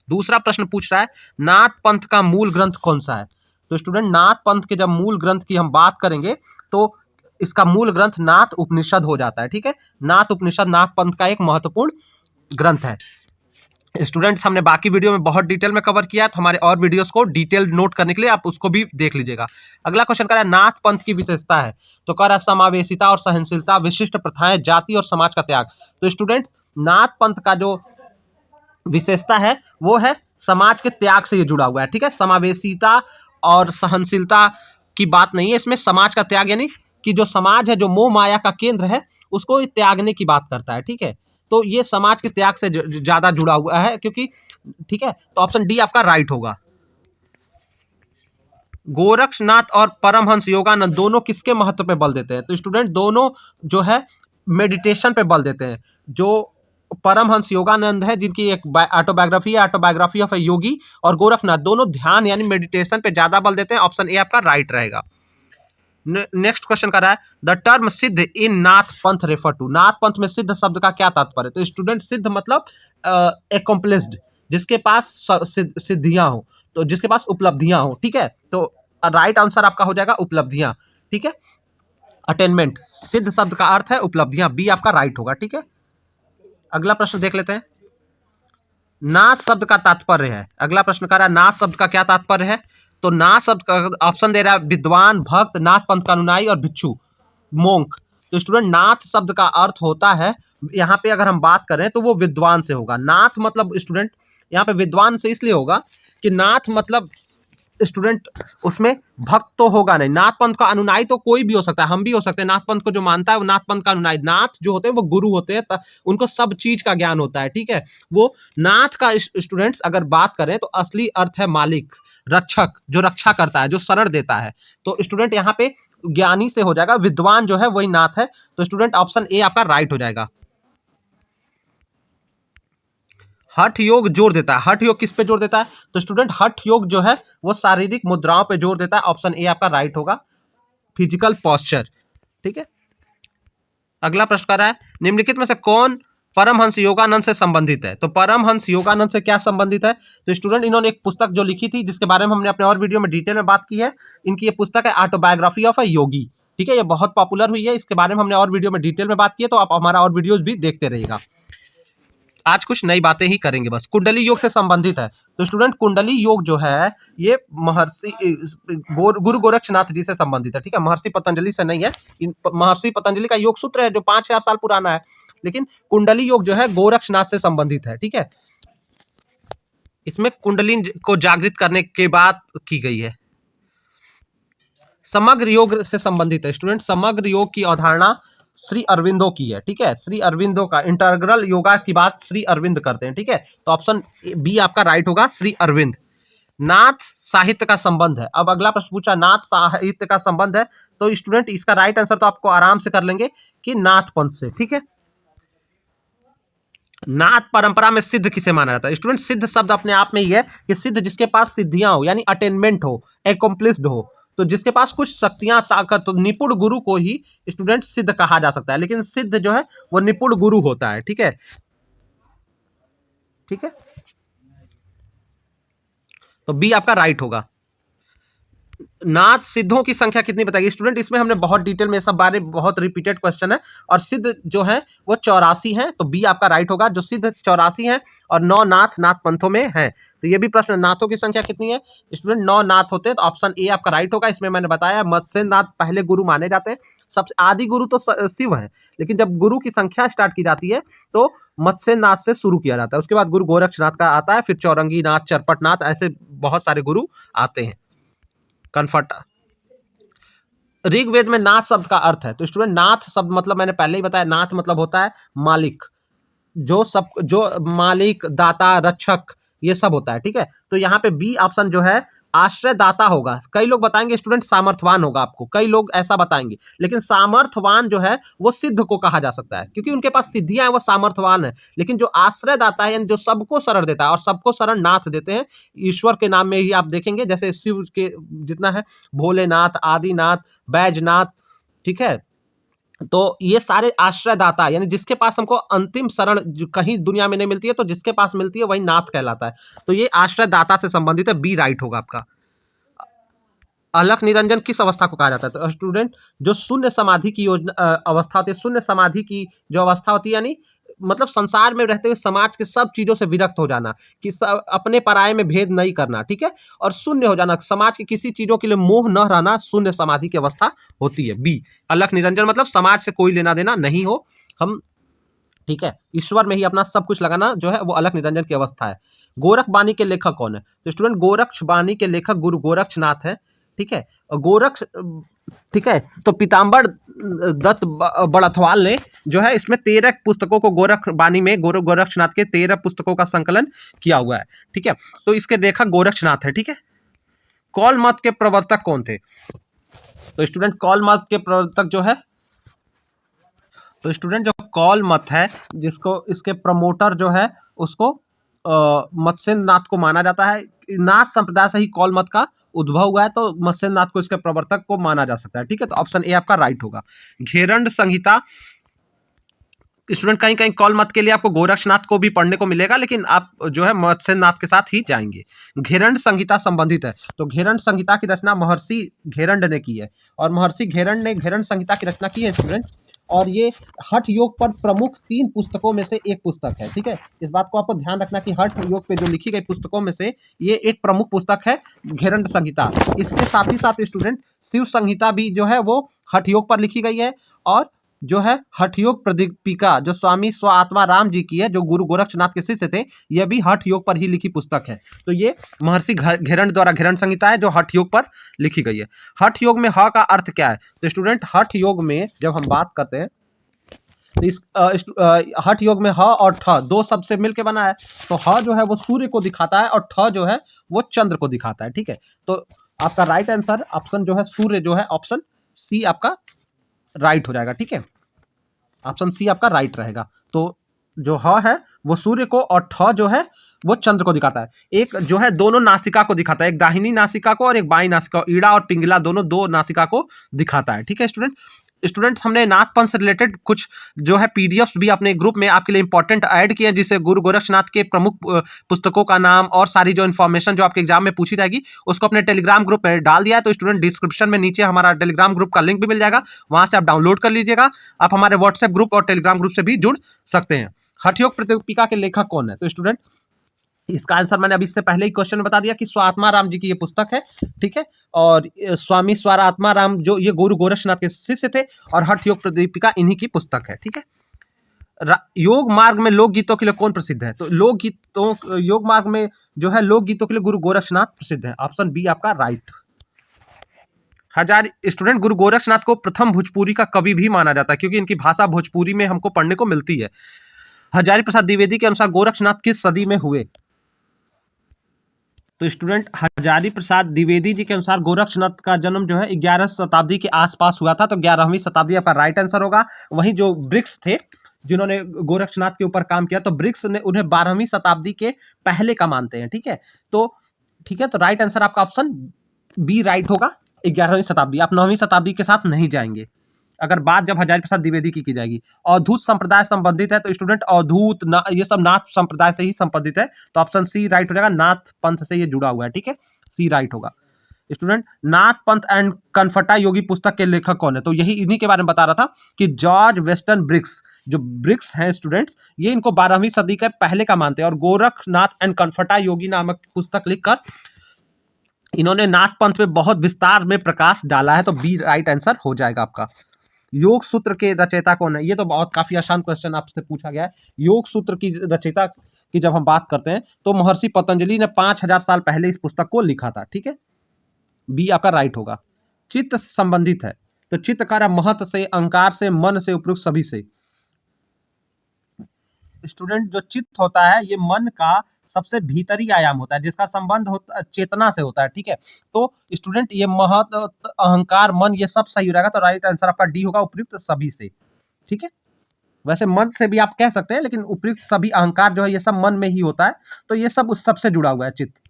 दूसरा प्रश्न पूछ रहा है नाथ पंथ का मूल ग्रंथ कौन सा है। तो स्टूडेंट नाथ पंथ के जब मूल ग्रंथ की हम बात करेंगे तो इसका मूल ग्रंथ नाथ उपनिषद हो जाता है। ठीक है, नाथ उपनिषद नाथ पंथ का एक महत्वपूर्ण ग्रंथ है। स्टूडेंट्स हमने बाकी वीडियो में बहुत डिटेल में कवर किया है, तो हमारे और वीडियोस को डिटेल नोट करने के लिए आप उसको भी देख लीजिएगा। अगला क्वेश्चन कह रहा है नाथ पंथ की विशेषता है। तो कह रहा है समावेशिता और सहनशीलता, विशिष्ट प्रथाएं, जाति और समाज का त्याग। तो स्टूडेंट नाथ पंथ का जो विशेषता है वो है समाज के त्याग से ये जुड़ा हुआ है। ठीक है, समावेशिता और सहनशीलता की बात नहीं है इसमें, समाज का त्याग यानी कि जो समाज है, जो मोह माया का केंद्र है, उसको त्यागने की बात करता है। ठीक है, तो ये समाज के त्याग से ज्यादा जुड़ा हुआ है क्योंकि, ठीक है, तो ऑप्शन डी आपका राइट होगा। गोरक्षनाथ और परमहंस योगानंद दोनों किसके महत्व पे बल देते हैं। तो स्टूडेंट दोनों जो है मेडिटेशन पे बल देते हैं। जो परमहंस योगानंद है जिनकी एक ऑटोबायोग्राफी है, ऑटोबायोग्राफी ऑफ ए योगी, और गोरखनाथ दोनों ध्यान यानी मेडिटेशन पे ज्यादा बल देते हैं। ऑप्शन ए आपका राइट रहेगा। नेक्स्ट क्वेश्चन कर रहा है द टर्म सिद्ध इन नाथ पंथ रेफर टू। नाथ पंथ में सिद्ध शब्द का क्या तात्पर्य है। तो स्टूडेंट सिद्ध मतलब एकम्प्लिस्ड, जिसके पास सिद्धियां हो, तो जिसके पास उपलब्धियां हो। ठीक है, तो राइट आंसर आपका हो जाएगा उपलब्धियां। ठीक है, अटेनमेंट, सिद्ध शब्द का अर्थ है उपलब्धियां, बी आपका राइट होगा। ठीक है, अगला प्रश्न देख लेते हैं। नाथ शब्द का तात्पर्य है। अगला प्रश्न कर रहा है नाथ शब्द का क्या तात्पर्य है। तो नाथ शब्द का ऑप्शन दे रहा है विद्वान, भक्त, नाथ पंथ का अनुयायी और भिक्षु, मोंक। तो स्टूडेंट नाथ शब्द का अर्थ होता है, यहाँ पे अगर हम बात करें तो वो विद्वान से होगा। नाथ मतलब स्टूडेंट यहाँ पे विद्वान से इसलिए होगा कि नाथ मतलब स्टूडेंट उसमें भक्त तो होगा नहीं। नाथ पंथ का अनुनायी तो कोई भी हो सकता है, हम भी हो सकते हैं। नाथ पंथ को जो मानता है वो नाथ पंथ का अनुनायी। नाथ जो होते हैं वो गुरु होते हैं, उनको सब चीज का ज्ञान होता है। ठीक है, वो नाथ का स्टूडेंट्स अगर बात करें तो असली अर्थ है मालिक, रक्षक, जो रक्षा करता है, जो शरण देता है। तो स्टूडेंट यहाँ पे ज्ञानी से हो जाएगा, विद्वान जो है वही नाथ है। तो स्टूडेंट ऑप्शन ए आपका राइट हो जाएगा। हठ योग जोर देता है। हठ योग किस पे जोर देता है। तो स्टूडेंट हठ योग जो है वो शारीरिक मुद्राओं पे जोर देता है। ऑप्शन ए आपका राइट होगा, फिजिकल पोस्चर। ठीक है, अगला प्रश्न कर रहा है निम्नलिखित में से कौन परमहंस योगानंद से संबंधित है। तो परमहंस योगानंद से क्या संबंधित है। तो स्टूडेंट इन्होंने एक पुस्तक जो लिखी थी जिसके बारे में हमने अपने और वीडियो में डिटेल में बात की है। इनकी ये पुस्तक है ऑटोबायोग्राफी ऑफ अ योगी। ठीक है, ये बहुत पॉपुलर हुई है, इसके बारे में हमने और वीडियो में डिटेल में बात की है, तो आप हमारा और वीडियोज भी देखते रहिएगा। आज कुछ नई बातें ही करेंगे बस। कुंडली योग से संबंधित है। तो स्टूडेंट कुंडली योग जो है ये महर्षि गुरु गोरक्षनाथ जी से संबंधित है। ठीक है, महर्षि पतंजलि से नहीं है। महर्षि पतंजलि का योग सूत्र है जो 5000 साल पुराना है, लेकिन कुंडली योग जो है गोरक्षनाथ से संबंधित है। ठीक है, इसमें कुंडली को जागृत करने के बाद की गई है। समग्र योग से संबंधित है। स्टूडेंट समग्र योग की अवधारणा श्री अरविंदो की है। ठीक है, श्री अरविंदो का इंटरग्रल योगा की बात श्री अरविंद करते हैं। ठीक है, तो ऑप्शन बी आपका राइट होगा, श्री अरविंद। नाथ साहित्य का संबंध है। अब अगला प्रश्न पूछा नाथ साहित्य का संबंध है, तो स्टूडेंट इसका राइट आंसर तो आपको आराम से कर लेंगे कि नाथ पंथ से। ठीक है, नाथ परंपरा में सिद्ध किसे माना जाता है। स्टूडेंट सिद्ध शब्द अपने आप में ही है कि सिद्ध जिसके पास सिद्धियां हो, यानी अटेनमेंट हो, एकम्प्लिस्ड हो, तो जिसके पास कुछ शक्तियां, ताकत, तो निपुण गुरु को ही स्टूडेंट सिद्ध कहा जा सकता है। लेकिन सिद्ध जो है वो निपुण गुरु होता है। ठीक है, ठीक है, तो बी आपका राइट होगा। नाथ सिद्धों की संख्या कितनी बताइए। स्टूडेंट इसमें हमने बहुत डिटेल में सब बारे बहुत रिपीटेड क्वेश्चन है, और सिद्ध जो है वो 84 है। तो बी आपका राइट होगा, जो सिद्ध 84 है और 9 नाथ पंथों में है। तो ये भी प्रश्न, नाथों की संख्या कितनी है। स्टूडेंट 9 नाथ होते हैं, तो ऑप्शन ए आपका राइट होगा। इसमें मैंने बताया मत्स्य नाथ पहले गुरु माने जाते हैं। सबसे आदि गुरु तो शिव है, लेकिन जब गुरु की संख्या स्टार्ट की जाती है तो मत्स्य नाथ से शुरू किया जाता है। उसके बाद गुरु गोरक्षनाथ का आता है, फिर चौरंगी नाथ, चरपट नाथ, ऐसे बहुत सारे गुरु आते हैं। कन्फर्ट ऋग्वेद में नाथ शब्द का अर्थ है। तो स्टूडेंट नाथ शब्द मतलब मैंने पहले ही बताया, नाथ मतलब होता है मालिक, जो मालिक, दाता, रक्षक, ये सब होता है। ठीक है, तो यहाँ पे बी ऑप्शन जो है आश्रयदाता होगा। कई लोग बताएंगे स्टूडेंट सामर्थवान होगा, आपको कई लोग ऐसा बताएंगे, लेकिन सामर्थवान जो है वो सिद्ध को कहा जा सकता है क्योंकि उनके पास सिद्धियां हैं, वो सामर्थवान है। लेकिन जो आश्रयदाता है यानी जो सबको शरण देता है, और सबको शरण नाथ देते हैं ईश्वर के नाम में ही आप देखेंगे, जैसे शिव के जितना है भोलेनाथ, आदिनाथ, बैजनाथ, ठीक है, तो ये सारे आश्रयदाता यानी जिसके पास हमको अंतिम शरण कहीं दुनिया में नहीं मिलती है, तो जिसके पास मिलती है वही नाथ कहलाता है। तो ये आश्रयदाता से संबंधित है, बी राइट होगा आपका। अलख निरंजन किस अवस्था को कहा जाता है? तो स्टूडेंट जो शून्य समाधि की योजना अवस्था होती है, शून्य समाधि की जो अवस्था होती है, यानी मतलब संसार में रहते हुए समाज के सब चीजों से विरक्त हो जाना, कि अपने पराये में भेद नहीं करना, ठीक है, और शून्य हो जाना, समाज की किसी चीजों के लिए मोह न रहना, शून्य समाधि की अवस्था होती है, बी। अलख निरंजन मतलब समाज से कोई लेना देना नहीं हो, हम, ठीक है, ईश्वर में ही अपना सब कुछ लगाना जो है वो अलख निरंजन की अवस्था है। गोरख बानी के लेखक कौन है? तो स्टूडेंट गोरक्ष बानी के लेखक गुरु गोरक्षनाथ है, ठीक है। और गोरक्ष, ठीक है, तो पीताम्बर दत्त बड़थवाल ने जो है इसमें 13 पुस्तकों को गोरख बानी में गोरक्षनाथ के 13 पुस्तकों का संकलन किया हुआ है, ठीक है। तो इसके लेखक गोरक्षनाथ है, ठीक है। कौल मत के प्रवर्तक कौन थे? तो स्टूडेंट कौल मत के प्रवर्तक जो है, तो स्टूडेंट जो कौल मत है, जिसको इसके प्रमोटर जो है उसको मत्स्येंद्र नाथ को माना जाता है। नाथ संप्रदाय से ही कौल मत का उद्भव हुआ है, तो मत्स्येंद्र नाथ को इसके प्रवर्तक को माना जा सकता है, ठीक है। तो ऑप्शन ए आपका राइट होगा। घेरंड संहिता, स्टूडेंट कहीं कहीं कौल मत के लिए आपको गोरक्षनाथ को भी पढ़ने को मिलेगा, लेकिन आप जो है मत्स्येंद्र नाथ के साथ ही जाएंगे। घेरंड संहिता संबंधित है, तो घेरंड संहिता की रचना महर्षि घेरंड ने की है, और महर्षि घेरंड ने घेरंड संहिता की रचना की है स्टूडेंट, और ये हठ योग पर प्रमुख 3 पुस्तकों में से एक पुस्तक है, ठीक है। इस बात को आपको ध्यान रखना कि हठ योग पे जो लिखी गई पुस्तकों में से ये एक प्रमुख पुस्तक है, घेरंड संहिता। इसके साथ ही साथ स्टूडेंट शिव संहिता भी जो है वो हठ योग पर लिखी गई है, और जो है हठ योग प्रदीपिका जो स्वामी स्व आत्मा राम जी की है, जो गुरु गोरक्षनाथ के शिष्य थे, यह भी हठ योग पर ही लिखी पुस्तक है। तो ये महर्षि घेरंड द्वारा घेरंड संहिता है जो हठ योग पर लिखी गई है। हठ योग में ह का अर्थ क्या है? तो स्टूडेंट हठ योग में जब हम बात करते हैं, तो इस हठ योग में ह और ठ दो शब्द से मिलकर बना है, तो ह जो है वो सूर्य को दिखाता है, और ठ जो है वो चंद्र को दिखाता है, ठीक है। तो आपका राइट आंसर ऑप्शन जो है सूर्य जो है, ऑप्शन सी आपका राइट हो जाएगा, ठीक है। ऑप्शन सी आपका राइट रहेगा। तो जो ह है वो सूर्य को, और ठ जो है वो चंद्र को दिखाता है। एक जो है दोनों नासिका को दिखाता है, एक दाहिनी नासिका को और एक बाई नासिका, ईड़ा और पिंगला दोनों दो नासिका को दिखाता है, ठीक है स्टूडेंट। स्टूडेंट हमने नाथ पंथ से रिलेटेड कुछ जो है पीडीएफ भी अपने ग्रुप में आपके लिए इंपॉर्टेंट ऐड किए हैं, जिससे गुरु गोरक्षनाथ के प्रमुख पुस्तकों का नाम और सारी जो इन्फॉर्मेशन जो आपके एग्जाम में पूछी जाएगी उसको अपने टेलीग्राम ग्रुप में डाल दिया है। तो स्टूडेंट डिस्क्रिप्शन में नीचे हमारा टेलीग्राम ग्रुप का लिंक भी मिल जाएगा, वहां से आप डाउनलोड कर लीजिएगा। आप हमारे व्हाट्सएप ग्रुप और टेलीग्राम ग्रुप से भी जुड़ सकते हैं। हठ योग प्रतिपिका के लेखक कौन है? तो स्टूडेंट इसका आंसर मैंने अभी इससे पहले ही क्वेश्चन में बता दिया कि स्वात्मा राम जी की ये पुस्तक है, ठीक है। और स्वामी स्वात्मा राम जो ये गुरु गोरक्षनाथ के शिष्य थे, और हठ योग प्रदीपिका इन्हीं की पुस्तक है, ठीक है। योग मार्ग में लोकगीतों के लिए कौन प्रसिद्ध है? तो लोकगीतों योग मार्ग में जो है लोकगीतों के लिए गुरु गोरक्षनाथ प्रसिद्ध है, ऑप्शन बी आपका राइट। हजार स्टूडेंट गुरु गोरक्षनाथ को प्रथम भोजपुरी का कवि भी माना जाता है, क्योंकि इनकी भाषा भोजपुरी में हमको पढ़ने को मिलती है। हजारी प्रसाद द्विवेदी के अनुसार गोरक्षनाथ किस सदी में हुए? तो स्टूडेंट हजारी प्रसाद द्विवेदी जी के अनुसार गोरक्षनाथ का जन्म जो है 11 शताब्दी के आसपास हुआ था, तो 11वीं शताब्दी आपका राइट आंसर होगा। वहीं जो ब्रिक्स थे जिन्होंने गोरक्षनाथ के ऊपर काम किया, तो ब्रिक्स ने उन्हें 12वीं शताब्दी के पहले का मानते हैं, ठीक है। तो ठीक है, तो राइट आंसर आपका ऑप्शन बी राइट होगा, 11वीं शताब्दी। आप 9वीं शताब्दी के साथ नहीं जाएंगे अगर बात जब हजारी प्रसाद द्विवेदी की जाएगी। अवधूत संप्रदाय संबंधित है, तो स्टूडेंट अवधूत ये सब नाथ संप्रदाय से ही संबंधित है, तो ऑप्शन सी राइट हो जाएगा। नाथ पंथ से ये जुड़ा हुआ है, ठीक है, सी राइट होगा। स्टूडेंट नाथ पंथ एंड कनफटा योगी पुस्तक के लेखक कौन है? तो यही इन्हीं के बारे में बता रहा था कि जॉर्ज वेस्टन ब्रिक्स, जो ब्रिक्स हैं स्टूडेंट, ये इनको 12वीं सदी के पहले का मानते हैं, और गोरखनाथ एंड कनफटा योगी नामक पुस्तक लिखकर इन्होंने नाथ पंथ पे बहुत विस्तार में प्रकाश डाला है, तो बी राइट आंसर हो जाएगा आपका। योग सूत्र के रचयिता कौन है? ये तो बहुत काफी आसान क्वेश्चन आपसे पूछा गया है। योग सूत्र की रचयिता की जब हम बात करते हैं, तो महर्षि पतंजलि ने 5000 साल पहले इस पुस्तक को लिखा था, ठीक है, बी आपका राइट होगा। चित्त संबंधित है, तो चित्त कार्य महत से, अहंकार से, मन से, उपयुक्त सभी से। स्टूडेंट जो चित्त होता है ये मन का सबसे भीतरी आयाम होता है, जिसका संबंध होता चेतना से होता है, ठीक है। तो स्टूडेंट ये महत, अहंकार, मन ये सब सही रहेगा, तो राइट आंसर आपका डी होगा, उपयुक्त सभी से, ठीक है। वैसे मन से भी आप कह सकते हैं, लेकिन उपयुक्त सभी, अहंकार जो है ये सब मन में ही होता है, तो ये सब उस सब से जुड़ा हुआ है चित्त।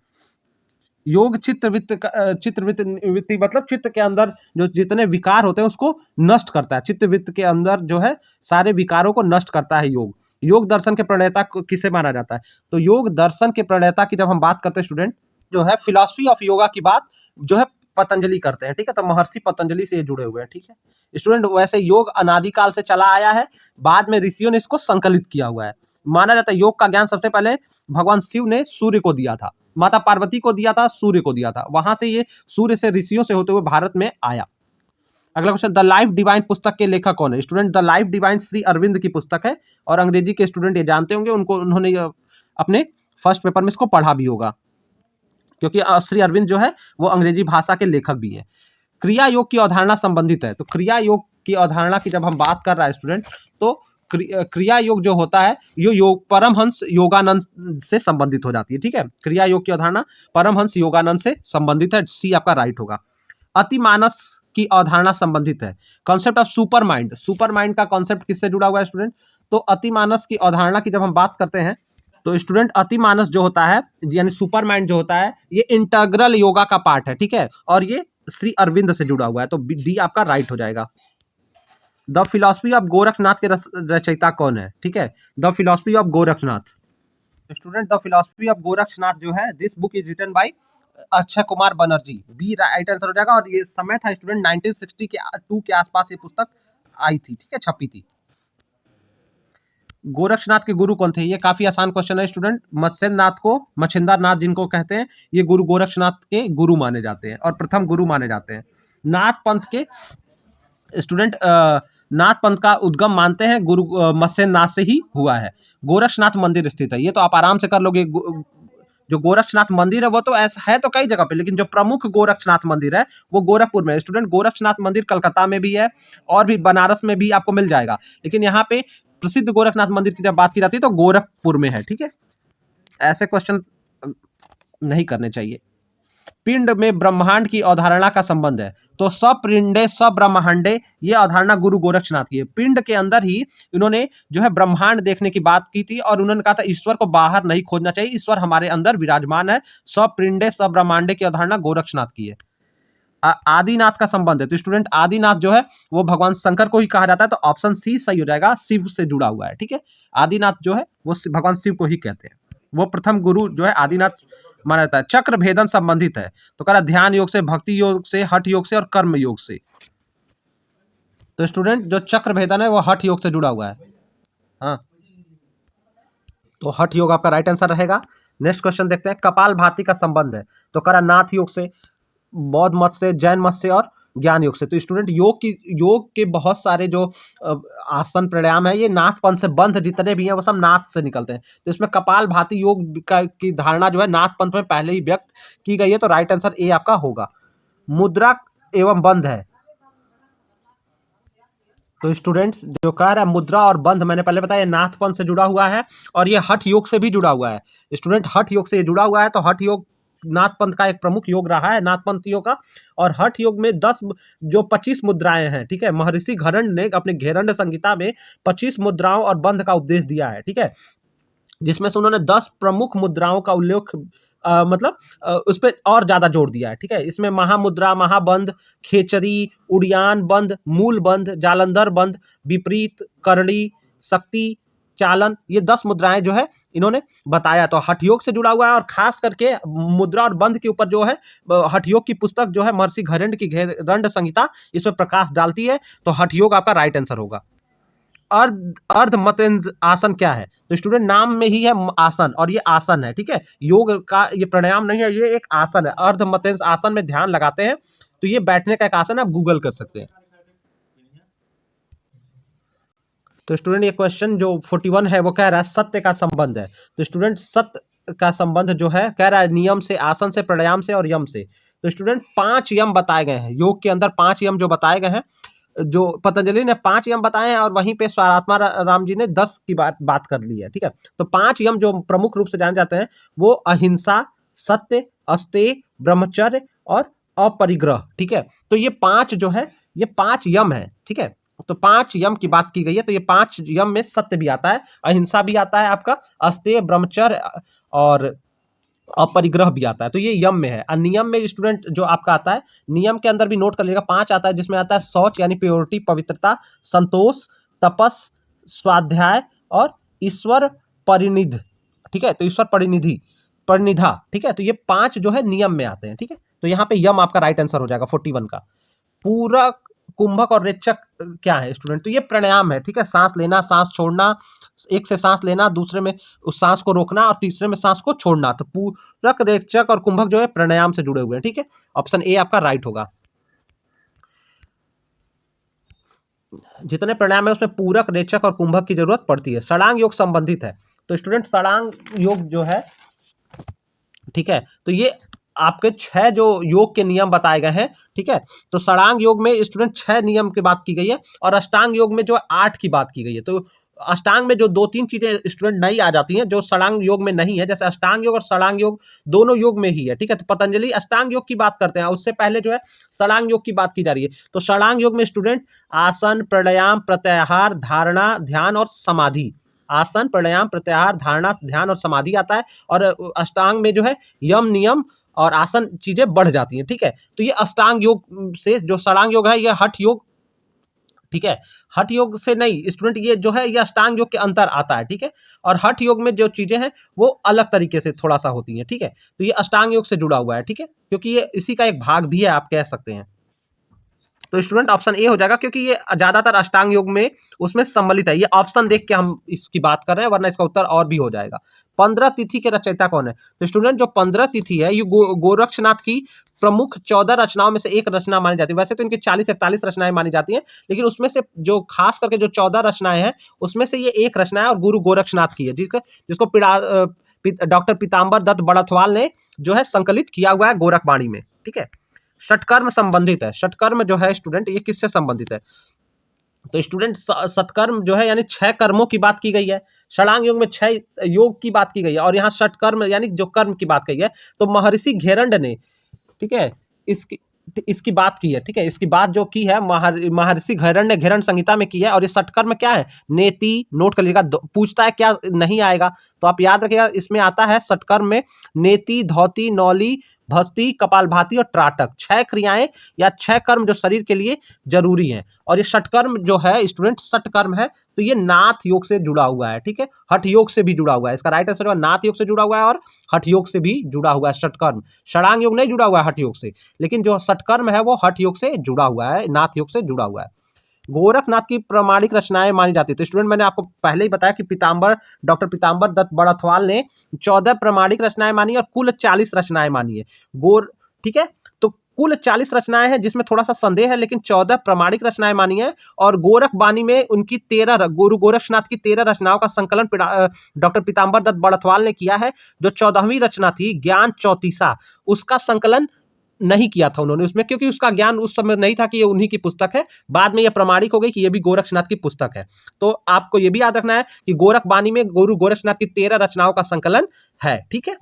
योग चित्तवृत्ति मतलब चित्त के अंदर जो जितने विकार होते हैं उसको नष्ट करता है। चित्तवृत्ति के अंदर जो है सारे विकारों को नष्ट करता है योग। योग दर्शन के प्रणेता किसे माना जाता है? तो योग दर्शन के प्रणेता की जब हम बात करते हैं स्टूडेंट, जो है फिलॉसफी ऑफ योगा की बात जो है पतंजलि करते हैं, ठीक है। तो महर्षि पतंजलि से ये जुड़े हुए हैं, ठीक है स्टूडेंट। वैसे योग अनादिकाल से चला आया है, बाद में ऋषियों ने इसको संकलित किया हुआ है। माना जाता है योग का ज्ञान सबसे पहले भगवान शिव ने सूर्य को दिया था, माता पार्वती को दिया था, सूर्य को दिया था। वहां से ये सूर्य से ऋषियों से होते हुए भारत में आया। अगला क्वेश्चन, द लाइफ डिवाइन पुस्तक के लेखक कौन है? Student the life divine Shri Aurobindo की पुस्तक है, और अंग्रेजी के स्टूडेंट ये जानते होंगे, उन्होंने अपने फर्स्ट पेपर में इसको पढ़ा भी होगा, क्योंकि श्री अरविंद जो है वो अंग्रेजी भाषा के लेखक भी हैं। क्रिया योग की अवधारणा संबंधित है। तो क्रिया योग की अवधारणा की जब हम बात कर रहा है स्टूडेंट, तो क्रिया योग जो होता है ये योग परमहंस योगानंद से संबंधित हो जाती है, ठीक है। क्रिया योग की अवधारणा परमहंस योगानंद से संबंधित है, सी आपका राइट होगा। अतिमानस की अवधारणा संबंधित है। Concept of super mind, super mind का कॉन्सेप्ट किससे जुड़ा हुआ है स्टूडेंट? तो अतिमानस की अवधारणा की जब हम बात करते हैं तो स्टूडेंट अतिमानस जो होता है यानी सुपर माइंड जो होता है ये इंटग्रल योगा का पार्ट है, ठीक है, और ये श्री अरविंद से जुड़ा हुआ है, तो डी आपका राइट हो जाएगा। द फिलॉसफी ऑफ गोरखनाथ के रचयिता कौन है? ठीक है, the philosophy of Gorakhnath. Student the philosophy of Gorakhnath जो है this book is written by Akshay Kumar Banerjee, B right answer हो जाएगा। और ये समय था स्टूडेंट 1962 के आसपास ये पुस्तक आई थी, ठीक है, छपी थी। गोरक्षनाथ के गुरु कौन थे? ये काफी आसान क्वेश्चन है स्टूडेंट। मत्स्यनाथ को मच्छिंद्र नाथ जिनको कहते हैं, ये गुरु गोरक्षनाथ के गुरु माने जाते हैं और प्रथम गुरु माने जाते हैं। नाथ पंथ के स्टूडेंट नाथ पंथ का उद्गम मानते हैं गुरु मत्स्यनाथ से ही हुआ है। गोरक्षनाथ मंदिर स्थित है, ये तो आप आराम से कर लोगे। जो गोरक्षनाथ मंदिर है वो तो ऐसा है तो कई जगह पे, लेकिन जो प्रमुख गोरक्षनाथ मंदिर है वो गोरखपुर में है स्टूडेंट। गोरक्षनाथ मंदिर कलकत्ता में भी है और भी बनारस में भी आपको मिल जाएगा, लेकिन यहाँ पे प्रसिद्ध गोरखनाथ मंदिर की जब बात की जाती है तो गोरखपुर में है, ठीक है। ऐसे क्वेश्चन नहीं करने चाहिए। पिंड में ब्रह्मांड की अवधारणा का संबंध है, तो सपिंडे सब्रह्मांडे ये अवधारणा गुरु गोरक्षनाथ की है। पिंड के अंदर ही इन्होंने जो है ब्रह्मांड देखने की बात की थी और उन्होंने कहा था ईश्वर को बाहर नहीं खोजना चाहिए, ईश्वर हमारे अंदर विराजमान है। सपिंडे सब्रह्मांडे की अवधारणा गोरक्षनाथ की है। आदिनाथ का संबंध है, तो स्टूडेंट आदिनाथ जो है वो भगवान शंकर को ही कहा जाता है, तो ऑप्शन सी सही हो जाएगा, शिव से जुड़ा हुआ है, ठीक है। आदिनाथ जो है वो भगवान शिव को ही कहते हैं, वो प्रथम गुरु जो है आदिनाथ माना जाता है। चक्र भेदन संबंधित है, तो कह रहा ध्यान योग से, भक्ति योग से, हठ योग से और कर्म योग से। तो स्टूडेंट जो चक्र भेदन है वो हठ योग से जुड़ा हुआ है, हाँ, तो हठ योग आपका राइट आंसर रहेगा। नेक्स्ट क्वेश्चन देखते हैं, कपाल भाती का संबंध है, तो कह रहा नाथ योग से, बौद्ध मत से, जैन मत से और ज्ञान योग से। तो स्टूडेंट योग के बहुत सारे जो आसन प्राणायाम है ये नाथपंथ से, बंध जितने भी हैं वो सब नाथ से निकलते हैं। तो इसमें कपाल भाती योग की धारणा जो है नाथपंथ में पहले ही व्यक्त की गई है, तो राइट आंसर ए आपका होगा। मुद्रा एवं बंध है, तो स्टूडेंट्स जो कह रहा है मुद्रा और बंध, मैंने पहले बताया नाथपंथ से जुड़ा हुआ है और ये हठ योग से भी जुड़ा हुआ है। स्टूडेंट हठ योग से ये जुड़ा हुआ है, तो हठ योग नाथपंथ का एक प्रमुख योग रहा है, नाथपंथियों का। और हठ योग में 25 मुद्राएं हैं, ठीक है। महर्षि घरंड ने अपने घेरंड संहिता में 25 मुद्राओं और बंध का उपदेश दिया है, ठीक है, जिसमें से उन्होंने 10 प्रमुख मुद्राओं का उल्लेख उस पर और ज्यादा जोर दिया है, ठीक है। इसमें महामुद्रा, महाबंध, खेचरी, उड़ियान बंध, मूल बंध, जालंधर बंध, विपरीत, करड़ी, शक्ति, चालन, ये 10 मुद्राएं जो है इन्होंने बताया। तो हठ योग से जुड़ा हुआ है और खास करके मुद्रा और बंध के ऊपर जो है हठ योग की पुस्तक जो है महर्षि घरंड की घेरंड संहिता इस पर प्रकाश डालती है, तो हठ योग आपका राइट आंसर होगा। अर्ध मतेंज आसन क्या है? तो स्टूडेंट नाम में ही है आसन, और ये आसन है, ठीक है, योग का ये प्राणायाम नहीं है, ये एक आसन है। अर्ध मतेंज आसन में ध्यान लगाते हैं, तो ये बैठने का एक आसन है, आप गूगल कर सकते हैं। तो स्टूडेंट ये क्वेश्चन जो 41 है वो कह रहा है सत्य का संबंध है। तो स्टूडेंट सत्य का संबंध जो है कह रहा है नियम से, आसन से, प्राणायाम से और यम से। तो स्टूडेंट 5 यम बताए गए हैं योग के अंदर, 5 यम जो बताए गए हैं, जो पतंजलि ने 5 यम बताए हैं और वहीं पे स्वारात्मा राम जी ने 10 की बात कर ली है, ठीक है। तो 5 यम जो प्रमुख रूप से जाने जाते हैं वो अहिंसा, सत्य, अस्तेय, ब्रह्मचर्य और अपरिग्रह, ठीक है। तो ये 5 जो है ये 5 यम है, ठीक है। तो 5 यम की बात की गई है, तो ये 5 यम में सत्य भी आता है, अहिंसा भी आता है आपका, अस्तेय, ब्रह्मचर्य और और परिग्रह भी आता है, तो ये यम में है। और नियम में स्टूडेंट जो आपका आता है, नियम के अंदर भी नोट कर लीजिएगा 5 आता है, जिसमें आता है शौच यानी प्योरिटी पवित्रता, संतोष, तपस, स्वाध्याय और ईश्वर परिनिध। ठीक है, तो ईश्वर परिनिधि परिनिधा। ठीक है, तो ये 5 जो है नियम में आते हैं। ठीक है, तो यहाँ पे यम आपका राइट आंसर हो जाएगा 41 का। पूरक, कुंभक और रेचक क्या है स्टूडेंट? तो ये प्राणायाम है। ठीक है, सांस लेना, सांस छोड़ना, एक से सांस लेना, दूसरे में उस सांस को रोकना और तीसरे में सांस को छोड़ना। तो पूरक, रेचक और कुंभक जो है प्राणायाम से जुड़े हुए हैं। ठीक है, ऑप्शन ए आपका राइट होगा। जितने प्राणायाम है उसमें पूरक, रेचक और कुंभक की जरूरत पड़ती है। षडांग योग संबंधित है, तो स्टूडेंट षडांग योग जो है, ठीक है, तो ये आपके 6 जो योग के नियम बताए गए हैं। ठीक है, तो षडांग योग में स्टूडेंट 6 नियम की बात की गई है और अष्टांग योग में जो 8 की बात की गई है। तो अष्टांग में जो 2-3 चीजें स्टूडेंट नई आ जाती हैं जो षडांग योग में नहीं है, जैसे अष्टांग योग और षडांग योग दोनों योग में ही है। ठीक है, तो पतंजलि अष्टांग योग की बात करते हैं, उससे पहले जो है षडांग योग की बात की जा रही है। तो षडांग योग में स्टूडेंट आसन, प्राणायाम, प्रत्याहार, धारणा, ध्यान और समाधि। आसन, प्राणायाम, प्रत्याहार, धारणा, ध्यान और समाधि आता है। और अष्टांग में जो है यम, नियम और आसन चीजें बढ़ जाती हैं। ठीक है, तो ये अष्टांग योग से, जो षडांग योग है ये हठ योग। ठीक है, हठ योग से नहीं स्टूडेंट, ये जो है ये अष्टांग योग के अंतर आता है। ठीक है, और हठ योग में जो चीजें हैं वो अलग तरीके से थोड़ा सा होती हैं। ठीक है, तो ये अष्टांग योग से जुड़ा हुआ है। ठीक है, क्योंकि ये इसी का एक भाग भी है, आप कह सकते हैं। तो स्टूडेंट ऑप्शन ए हो जाएगा, क्योंकि ये ज्यादातर अष्टांग योग में उसमें सम्मिलित है। ये ऑप्शन देख के हम इसकी बात कर रहे हैं, वरना इसका उत्तर और भी हो जाएगा। 15 तिथि के रचयिता कौन है? तो स्टूडेंट जो 15 तिथि है ये गोरक्षनाथ की प्रमुख 14 रचनाओं में से एक रचना मानी जाती है। वैसे तो इनकी 40-41 रचनाएं मानी जाती हैं, लेकिन उसमें से जो खास करके जो 14 रचनाएं हैं उसमें से ये एक रचना है और गुरु गोरक्षनाथ की है, जिसको डॉक्टर पीताम्बर दत्त बड़थवाल ने जो है संकलित किया हुआ है गोरखवाणी में। ठीक है, षटकर्म संबंधित है। षटकर्म जो है स्टूडेंट ये किससे संबंधित है? तो स्टूडेंट सत्कर्म जो है यानी 6 कर्मों की बात की गई है। षडांग योग में 6 योग की बात की गई है और यहाँ षटकर्म यानी जो कर्म की बात कही है। तो महर्षि घेरंड ने, ठीक है, इसकी इसकी बात की है। ठीक है, इसकी बात जो की है महर्षि घेरंड ने घेरंड संहिता में की है। और ये षटकर्म क्या है? नेति, नोट कर लीजिएगा, पूछता है क्या नहीं आएगा तो आप याद रखिएगा, इसमें आता है षटकर्म में नेति, धौति, नौली, भस्ती, कपालभाति और त्राटक। 6 क्रियाएं या 6 कर्म जो शरीर के लिए जरूरी हैं। और ये षटकर्म जो है स्टूडेंट षटकर्म है, तो ये नाथ योग से जुड़ा हुआ है। ठीक है, हठ योग से भी जुड़ा हुआ है। इसका राइट आंसर नाथ योग से जुड़ा हुआ है और हठ योग से भी जुड़ा हुआ है षटकर्म। षडांग योग नहीं जुड़ा हुआ है हठ योग से, लेकिन जो षटकर्म है वो हठ योग से जुड़ा हुआ है, नाथ योग से जुड़ा हुआ है। गोरखनाथ की प्रामाणिक रचनाएं मानी जाती है। तो स्टूडेंट मैंने आपको पहले ही बताया कि डॉक्टर पीताम्बर दत्त बड़थवाल ने 14 प्रामाणिक रचनाएं मानी और कुल 40 रचनाएं मानी है। ठीक है, तो कुल 40 रचनाएं हैं जिसमें थोड़ा सा संदेह है, लेकिन 14 प्रामाणिक रचनाएं मानी है। और गोरखवाणी में उनकी 13 गुरु गोरक्षनाथ की 13 रचनाओं का संकलन डॉक्टर पीताम्बर दत्त बड़थवाल ने किया है। जो 14वीं रचना थी ज्ञान चौतीसा, उसका संकलन नहीं किया था उन्होंने उसमें, क्योंकि उसका ज्ञान उस समय नहीं था कि ये उन्हीं की पुस्तक है। बाद में ये प्रमाणिक हो गई कि ये भी गोरक्षनाथ की पुस्तक है। तो आपको ये भी याद रखना है कि गोरखवाणी में गुरु गोरक्षनाथ की 13 रचनाओं का संकलन है। ठीक है,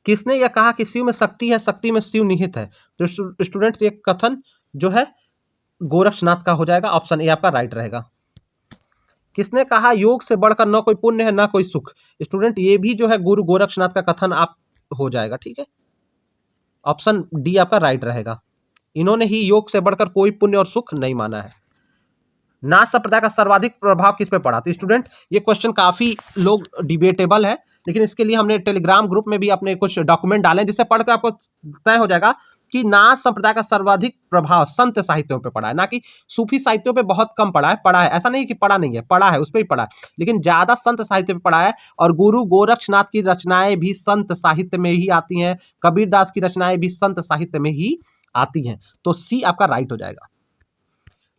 किसने यह कहा कि शिव में शक्ति है, शक्ति में शिव निहित है? तो स्टूडेंट ये कथन जो है गोरक्षनाथ का हो जाएगा। ऑप्शन ए आपका राइट रहेगा। किसने कहा योग से बढ़कर न कोई पुण्य है ना कोई सुख? स्टूडेंट ये भी जो है गुरु गोरक्षनाथ का कथन आप हो जाएगा। ठीक है, ऑप्शन डी आपका राइट रहेगा। इन्होंने ही योग से बढ़कर कोई पुण्य और सुख नहीं माना है। नाथ संप्रदाय का सर्वाधिक प्रभाव किस पे पड़ा? तो स्टूडेंट ये क्वेश्चन काफी लोग डिबेटेबल है, लेकिन इसके लिए हमने टेलीग्राम ग्रुप में भी अपने कुछ डॉक्यूमेंट डाले जिससे पढ़कर आपको तय हो जाएगा कि नाथ संप्रदाय का सर्वाधिक प्रभाव संत साहित्यों पे पड़ा है, ना कि सूफी साहित्यों पे बहुत कम पड़ा है। ऐसा नहीं कि पढ़ा नहीं है, पढ़ा है, उस पर भी पढ़ा है, लेकिन ज्यादा संत साहित्य पे पढ़ा है। और गुरु गोरक्षनाथ की रचनाएं भी संत साहित्य में ही आती हैं, कबीरदास की रचनाएं भी संत साहित्य में ही आती हैं। तो सी आपका राइट हो जाएगा।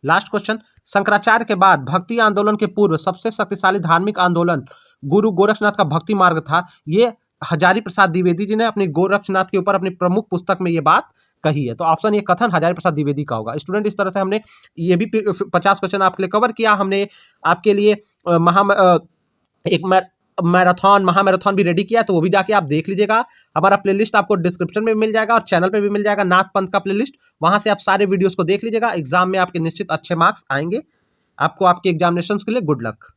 लास्ट क्वेश्चन, शंकराचार्य के बाद भक्ति आंदोलन के पूर्व सबसे शक्तिशाली धार्मिक आंदोलन गुरु गोरक्षनाथ का भक्ति मार्ग था। ये हजारी प्रसाद द्विवेदी जी ने अपनी गोरक्षनाथ के ऊपर अपनी प्रमुख पुस्तक में ये बात कही है। तो ऑप्शन ये कथन हजारी प्रसाद द्विवेदी का होगा। स्टूडेंट इस तरह से हमने ये भी 50 क्वेश्चन आपके लिए कवर किया। हमने आपके लिए एक महामैराथन भी रेडी किया है, तो वो भी जाके आप देख लीजिएगा। हमारा प्लेलिस्ट आपको डिस्क्रिप्शन में मिल जाएगा और चैनल पे भी मिल जाएगा, नाथ पंथ का प्लेलिस्ट। वहां से आप सारे वीडियोस को देख लीजिएगा। एग्जाम में आपके निश्चित अच्छे मार्क्स आएंगे। आपको आपके एग्जामिनेशंस के लिए गुड लक।